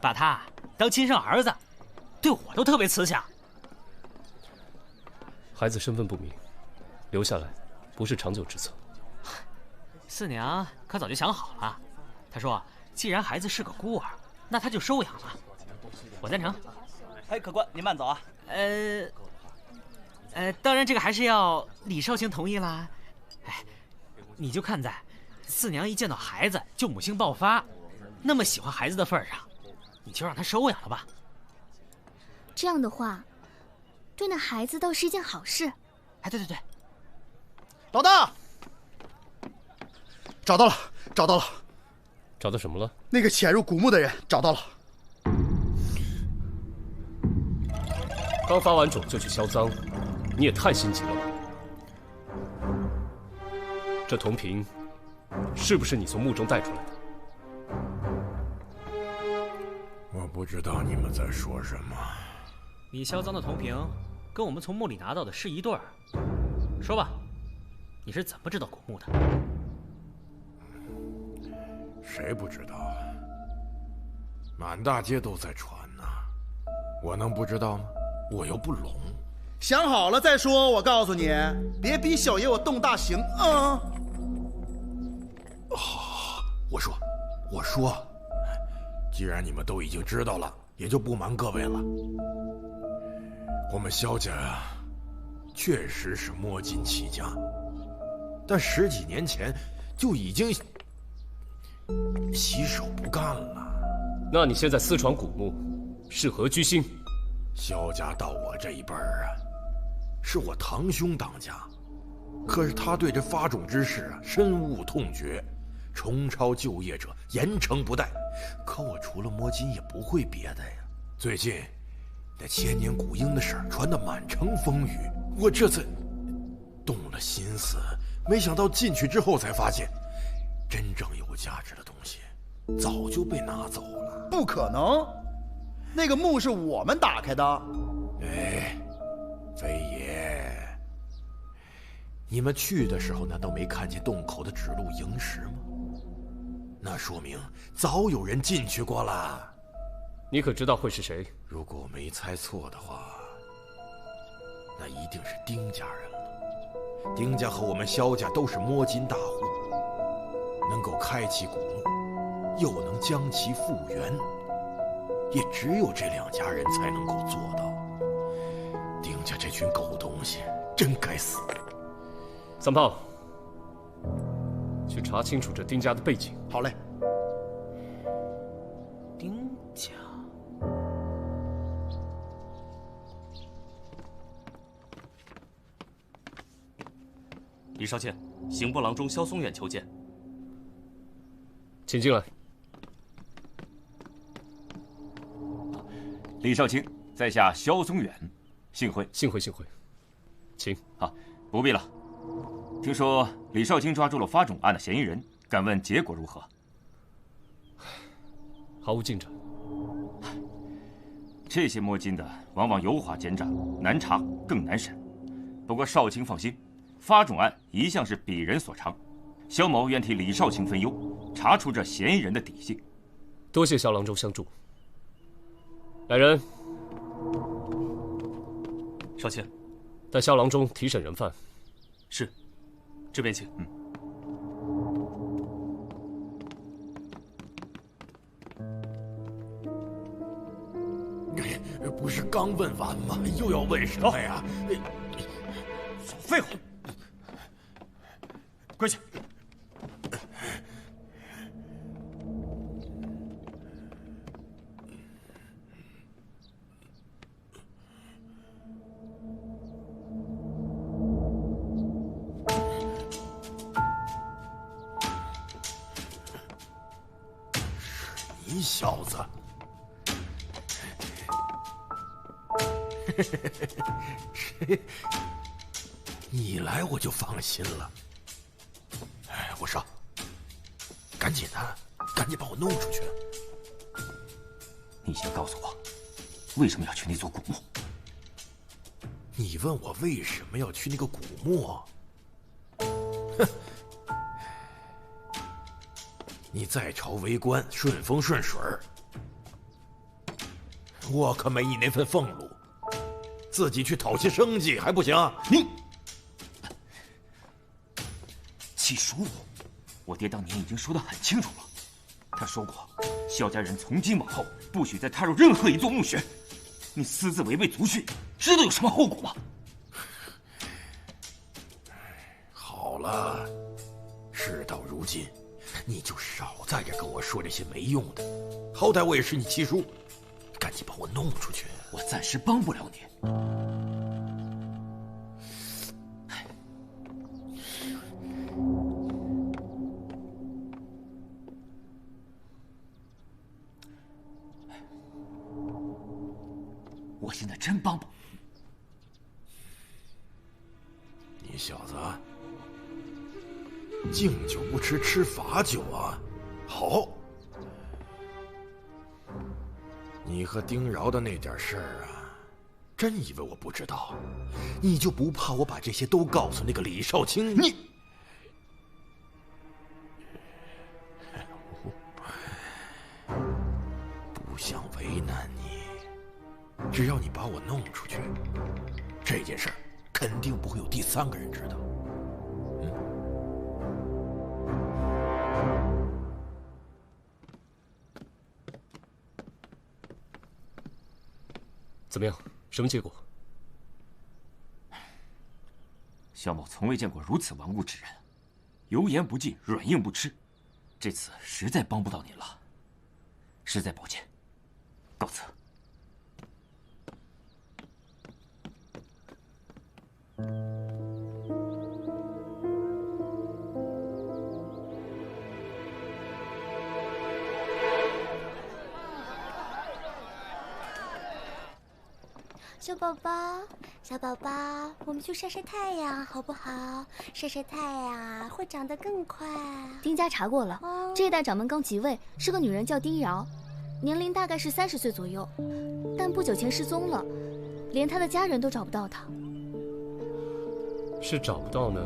把他当亲生儿子，对我都特别慈祥。孩子身份不明，留下来不是长久之策。四娘可早就想好了，她说既然孩子是个孤儿，那她就收养了。我赞成。哎，客官，您慢走啊。当然这个还是要李少卿同意啦。哎，你就看在四娘一见到孩子就母性爆发，那么喜欢孩子的份上，你就让她收养了吧。这样的话，对那孩子倒是一件好事。哎，对，老大，找到了，找到什么了？那个潜入古墓的人找到了。刚发完种就去销赃，你也太心急了吧？这铜瓶是不是你从墓中带出来的？我不知道你们在说什么。你销赃的铜瓶跟我们从墓里拿到的是一对儿。说吧，你是怎么知道古墓的？谁不知道啊？满大街都在传呢，我能不知道吗？我又不聋。想好了再说，我告诉你，别逼小爷我动大刑啊！我说，既然你们都已经知道了，也就不瞒各位了。我们萧家呀，确实是摸金起家，但10几年前就已经洗手不干了。那你现在私闯古墓，是何居心？萧家到我这一辈儿啊，是我堂兄当家，可是他对这发种之事啊深恶痛绝，重抄旧业者严惩不贷。可我除了摸金也不会别的呀。最近那千年古婴的事儿传得满城风雨，我这才动了心思，没想到进去之后才发现，真正有价值的东西早就被拿走了。不可能，那个墓是我们打开的。哎，飞爷，你们去的时候难道没看见洞口的指路萤石吗？那说明早有人进去过了。你可知道会是谁？如果我没猜错的话，那一定是丁家人了。丁家和我们萧家都是摸金大户，能够开启古墓，又能将其复原，也只有这2家人才能够做到。丁家这群狗东西真该死。三炮，去查清楚这丁家的背景。好嘞。丁家。李少卿，刑部郎中萧松远求见。请进来。李少卿，在下萧松远，幸会。幸会，请。好，不必了。听说李少卿抓住了发种案的嫌疑人，敢问结果如何？毫无进展。这些摸金的往往油滑奸诈，难查更难审。不过少卿放心，发种案一向是鄙人所长，萧某愿替李少卿分忧，查出这嫌疑人的底细。多谢萧郎中相助。来人，少卿，带萧郎中提审人犯。是，这边请。不是刚问完吗？又要问什么呀？少废话！跪下！你小子，你来我就放心了。哎，我说，赶紧的，赶紧把我弄出去。你先告诉我，为什么要去那座古墓？你问我为什么要去那个古墓？哼！你在朝为官，顺风顺水儿，我可没你那份俸禄，自己去讨些生计还不行？你七叔，我爹当年已经说得很清楚了，他说过，萧家人从今往后不许再踏入任何一座墓穴。你私自违背族训，知道有什么后果吗？好了，事到如今，你就少在这跟我说这些没用的。好歹我也是你七叔，赶紧把我弄出去。我暂时帮不了你。我现在真帮不。你小子，敬酒不吃吃罚酒啊！好，你和丁饶的那点事儿啊，真以为我不知道？你就不怕我把这些都告诉那个李少卿？你不想为难你。只要你把我弄出去，这件事儿肯定不会有第三个人知道。怎么样？什么结果？萧某从未见过如此顽固之人，油盐不进，软硬不吃。这次实在帮不到您了，实在抱歉，告辞。小宝宝，小宝宝，我们去晒晒太阳好不好？晒晒太阳会长得更快。丁家查过了，这一代掌门刚即位，是个女人，叫丁饶，年龄大概是30岁左右，但不久前失踪了，连她的家人都找不到她。是找不到呢，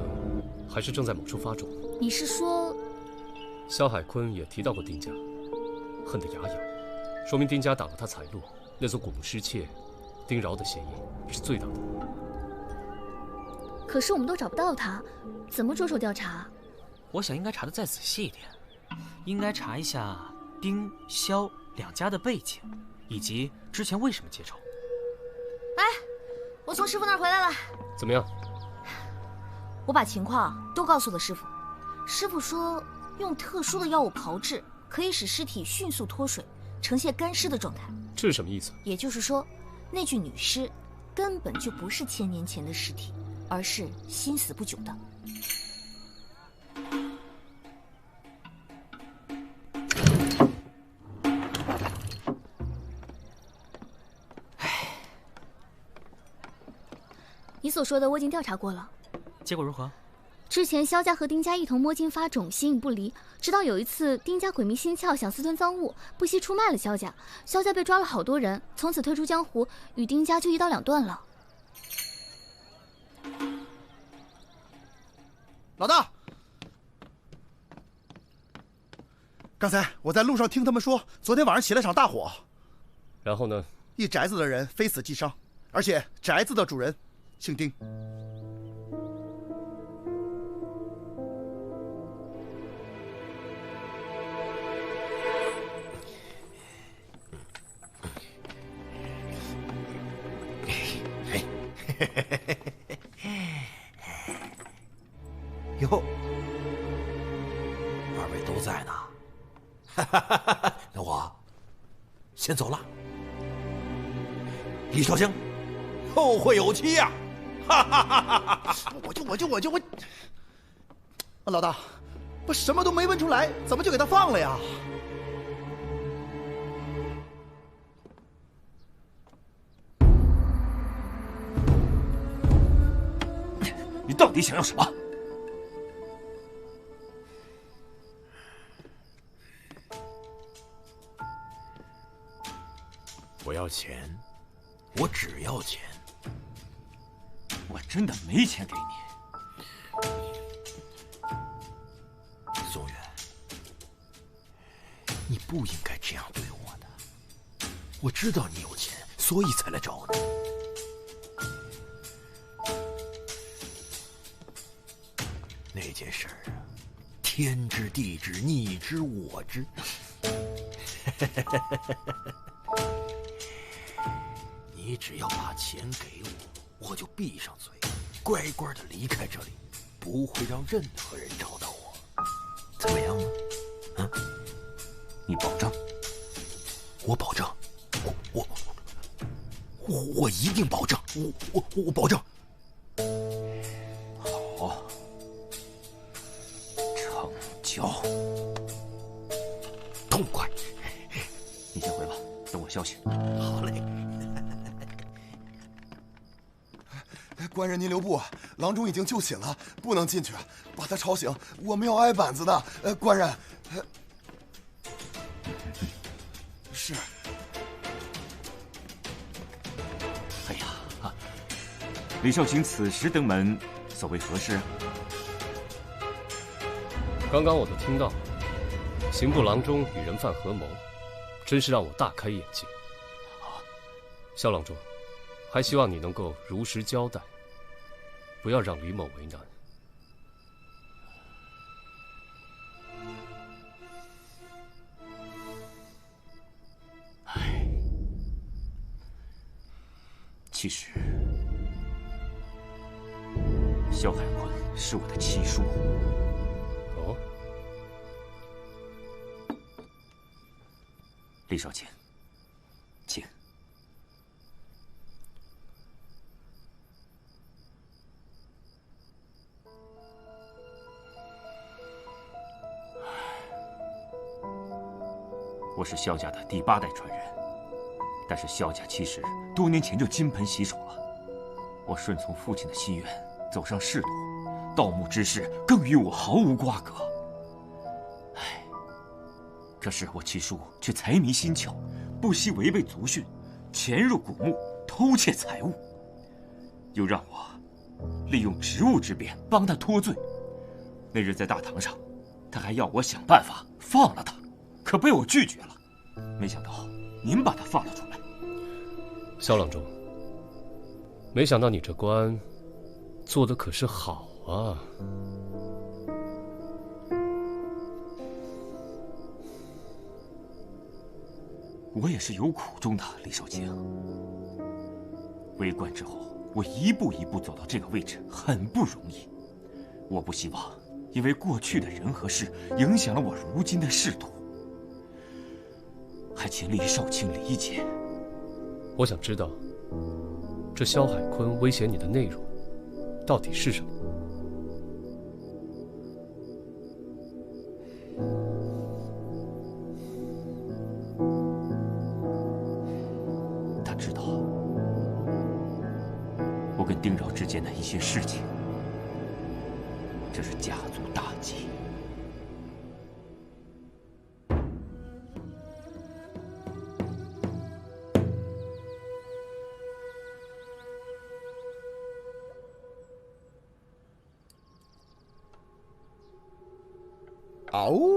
还是正在某处发肿？你是说？萧海坤也提到过丁家，恨得牙痒，说明丁家挡了他财路，那座古墓失窃。丁饶的嫌疑是最大的。可是我们都找不到他，怎么着手调查？我想应该查得再仔细一点，应该查一下丁、萧两家的背景，以及之前为什么结仇。哎，我从师傅那儿回来了。怎么样？我把情况都告诉了师傅。师傅说，用特殊的药物炮制，可以使尸体迅速脱水，呈现干尸的状态。这是什么意思？也就是说，那具女尸根本就不是1000年前的尸体，而是心死不久的。你所说的我已经调查过了，结果如何？之前萧家和丁家一同摸金发种，形影不离，直到有一次丁家鬼迷心窍，想私吞赃物，不惜出卖了萧家，萧家被抓了好多人，从此退出江湖，与丁家就一刀两断了。老大，刚才我在路上听他们说，昨天晚上起了场大火，然后呢？一宅子的人非死即伤，而且宅子的主人姓丁。哟，二位都在呢。那我先走了。李少卿，后会有期呀！我，老大，我什么都没问出来，怎么就给他放了呀？你到底想要什么？我要钱，我只要钱。我真的没钱给你。宋远，你不应该这样对我的。我知道你有钱，所以才来找你。那件事儿啊，天知地知，你知我知。你只要把钱给我，我就闭上嘴，乖乖的离开这里，不会让任何人找到我。怎么样呢？啊？你保证？我保证，我一定保证，我保证。好，成交。痛快！你先回吧，等我消息。好嘞。官人您留步，郎中已经就寝了，不能进去，把他吵醒，我们要挨板子的。官人，是。哎呀，李少卿此时登门，所谓何事？刚刚我都听到了，刑部郎中与人犯合谋，真是让我大开眼界。萧郎中，还希望你能够如实交代，不要让李某为难。其实，萧海坤是我的七叔。哦，李少卿，请。我是萧家的第8代传人，但是萧家其实多年前就金盆洗手了。我顺从父亲的心愿，走上仕途，盗墓之事更与我毫无瓜葛。唉，可是我七叔却财迷心窍，不惜违背族训，潜入古墓偷窃财物，又让我利用职务之便帮他脱罪。那日在大堂上，他还要我想办法放了他，可被我拒绝了。没想到您把他放了出来。萧郎中，没想到你这官做得可是好啊！我也是有苦衷的，李少卿。为官之后，我一步一步走到这个位置，很不容易。我不希望因为过去的人和事影响了我如今的仕途，还请李少卿理解。我想知道，这萧海坤威胁你的内容到底是什么？他知道我跟丁扰之间的一些事情，这是家族大忌。嗷呜！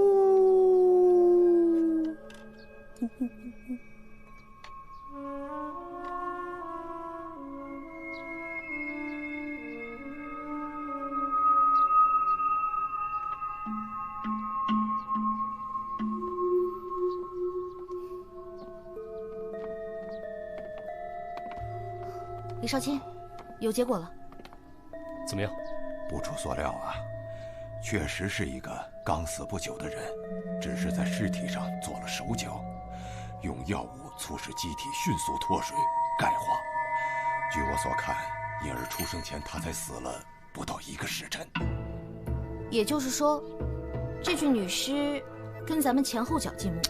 李少卿，有结果了。怎么样？不出所料啊，确实是一个刚死不久的人，只是在尸体上做了手脚，用药物促使机体迅速脱水钙化。据我所看，婴儿出生前他才死了不到1个时辰。也就是说，这具女尸跟咱们前后脚进墓。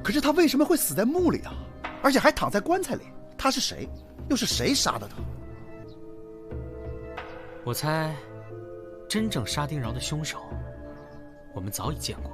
可是他为什么会死在墓里啊？而且还躺在棺材里？他是谁？又是谁杀的他？我猜，真正杀丁饶的凶手，我们早已见过。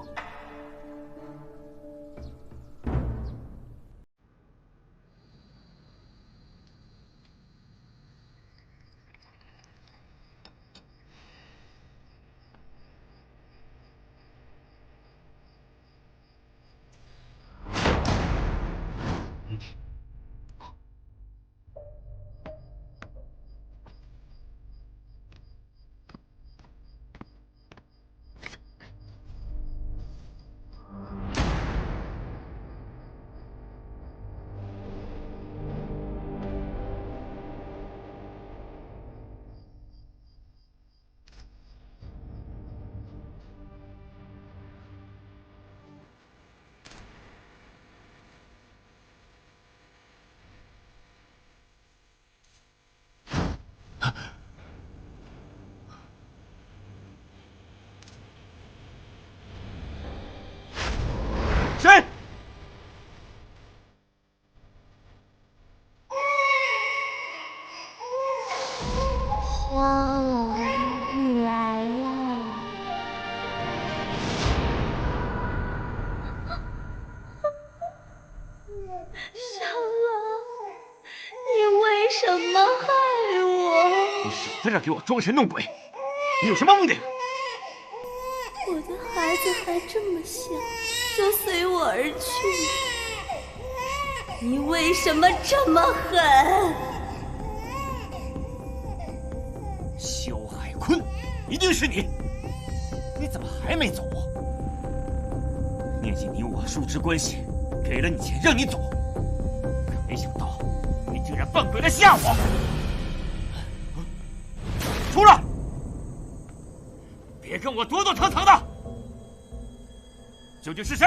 谁？花儿来了。小狼，你为什么害我？你少在这给我装神弄鬼！你有什么目的？我的孩子还这么小，就随我而去，你为什么这么狠？萧海坤，一定是你！你怎么还没走啊？念及你我叔侄关系，给了你钱让你走，可没想到你竟然扮鬼来吓我！出来！别跟我躲躲藏藏的！究竟是谁？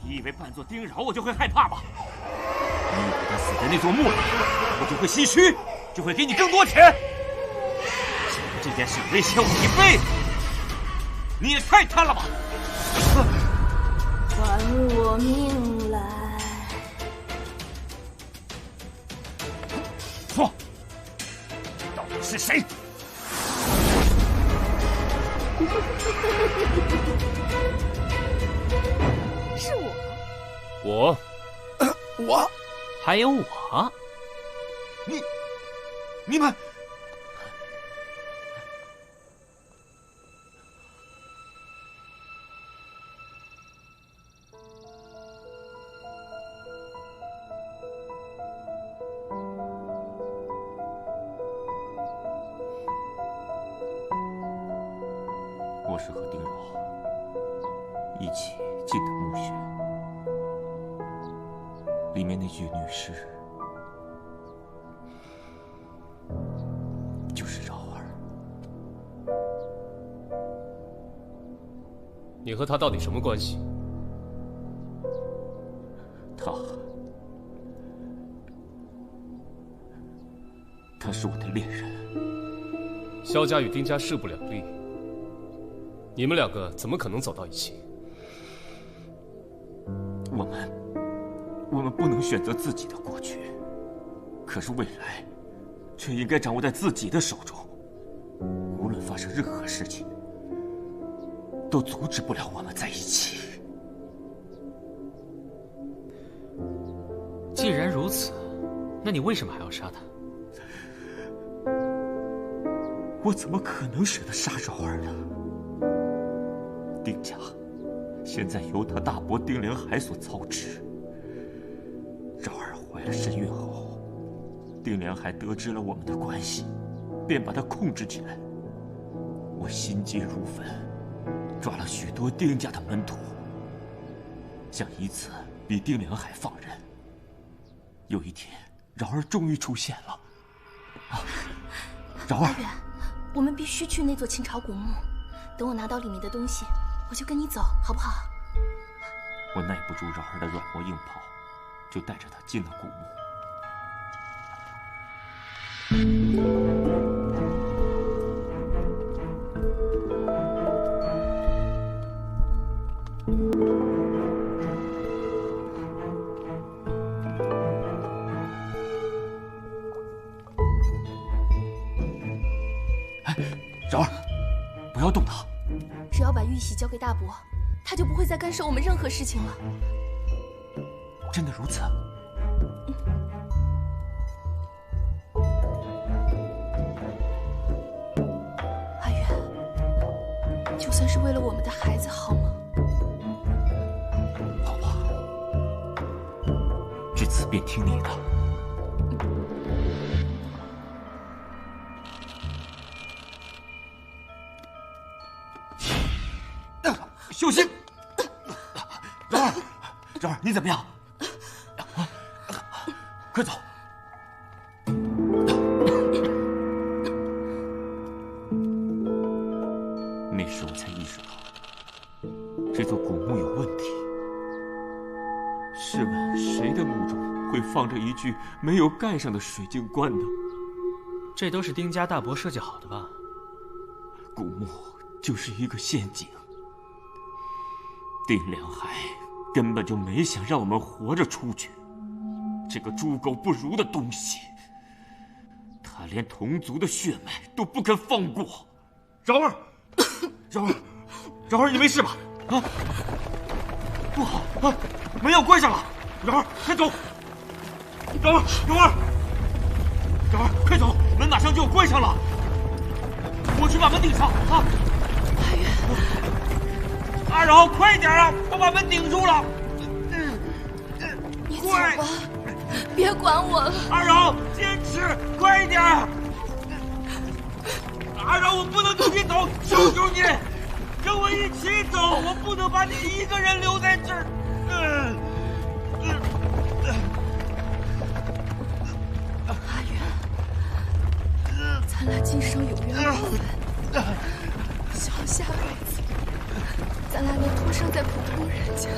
你以为扮作丁饶我就会害怕吗？你以为他死在那座墓里，我就会心虚，就会给你更多钱？想用这件事威胁我一辈子，你也太贪了吧！还我命来！说，到底是谁？是我，我，还有我。你们，我是和丁饶一起进的墓穴，里面那具女尸就是饶儿。你和他到底什么关系？他是我的恋人。萧家与丁家势不两立，你们两个怎么可能走到一起？我们不能选择自己的过去，可是未来却应该掌握在自己的手中。无论发生任何事情，都阻止不了我们在一起。既然如此，那你为什么还要杀他？我怎么可能舍得杀饶儿呢？丁家现在由他大伯丁良海所操持。饶儿怀了身孕后，丁良海得知了我们的关系，便把他控制起来。我心急如焚，抓了许多丁家的门徒，想以此逼丁良海放人。有一天，饶儿终于出现了。饶儿，我们必须去那座秦朝古墓，等我拿到里面的东西，我就跟你走，好不好？我耐不住饶儿的软磨硬泡，就带着他进了古墓。动他。只要把玉玺交给大伯，他就不会再干涉我们任何事情了。真的如此？阿远，就算是为了我们的孩子，好吗？好吧，至此便听你的。小心！柔儿，柔儿，你怎么样？快走！那时我才意识到，这座古墓有问题。试问，谁的墓中会放着一具没有盖上的水晶棺呢？这都是丁家大伯设计好的吧？古墓就是一个陷阱。丁良海根本就没想让我们活着出去。这个猪狗不如的东西，他连同族的血脉都不肯放过。柔儿，柔儿，柔儿，你没事吧？啊，不好啊，门要关上了。柔儿，快走！柔儿，柔儿，柔儿，快走！门马上就要关上了，我去把门顶上啊！阿远，阿柔，快点啊！我把门顶住了。你走吧，别管我了。阿柔，坚持，快一点！阿柔，我不能自己走，求求你，跟我一起走，我不能把你一个人留在这儿。阿远，咱俩今生有缘无分，希望下辈子咱俩能托生在普通人家，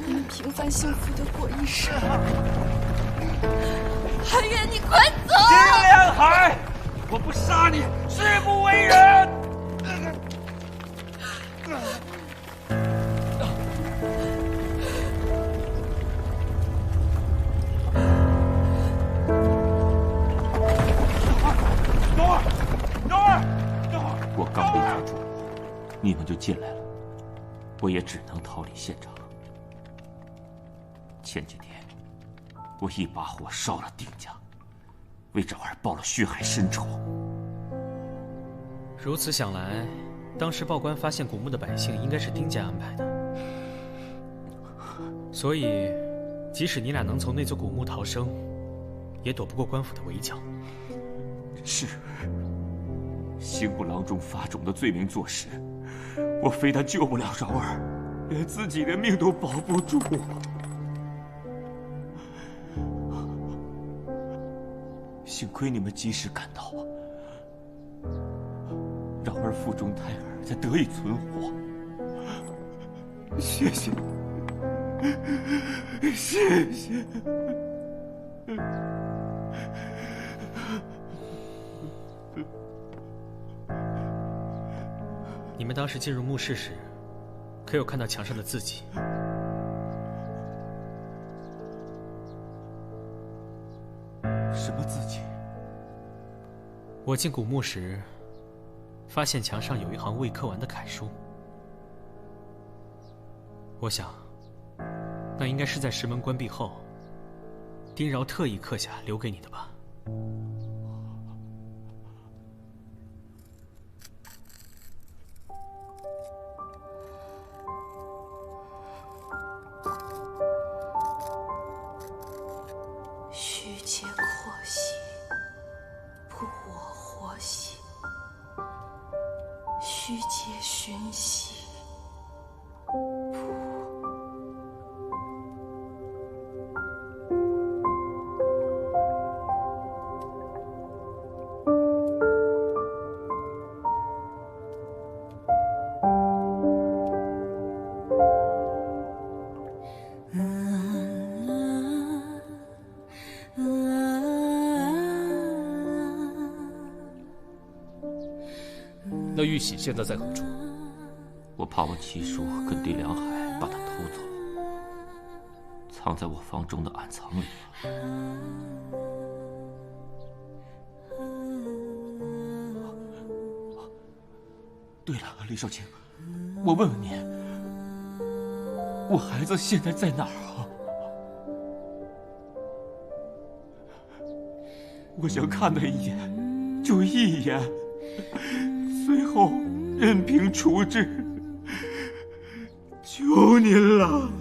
能平凡幸福的过一生。阿远，你快走！丁良海，我不杀你，誓不为人。我刚被抓住，你们就进来了，我也只能逃离现场。前几天，我一把火烧了丁家，为这儿报了血海深仇。如此想来，当时报官发现古墓的百姓应该是丁家安排的，所以，即使你俩能从那座古墓逃生，也躲不过官府的围剿。是。刑部郎中发种的罪名坐实，我非但救不了柔儿，连自己的命都保不住。幸亏你们及时赶到啊，柔儿腹中胎儿才得以存活。谢谢，谢谢。你们当时进入墓室时，可有看到墙上的字迹？什么字迹？我进古墓时，发现墙上有一行未刻完的楷书。我想，那应该是在石门关闭后，丁饶特意刻下留给你的吧。虚节阔兮，不我活兮；虚节寻兮，那玉玺现在在何处？我怕我七叔跟丁良海把他偷走，藏在我房中的暗藏里了。对了，李少卿，我问问你，我孩子现在在哪儿啊？我想看他一眼，就一眼，随后任凭处置。求您了。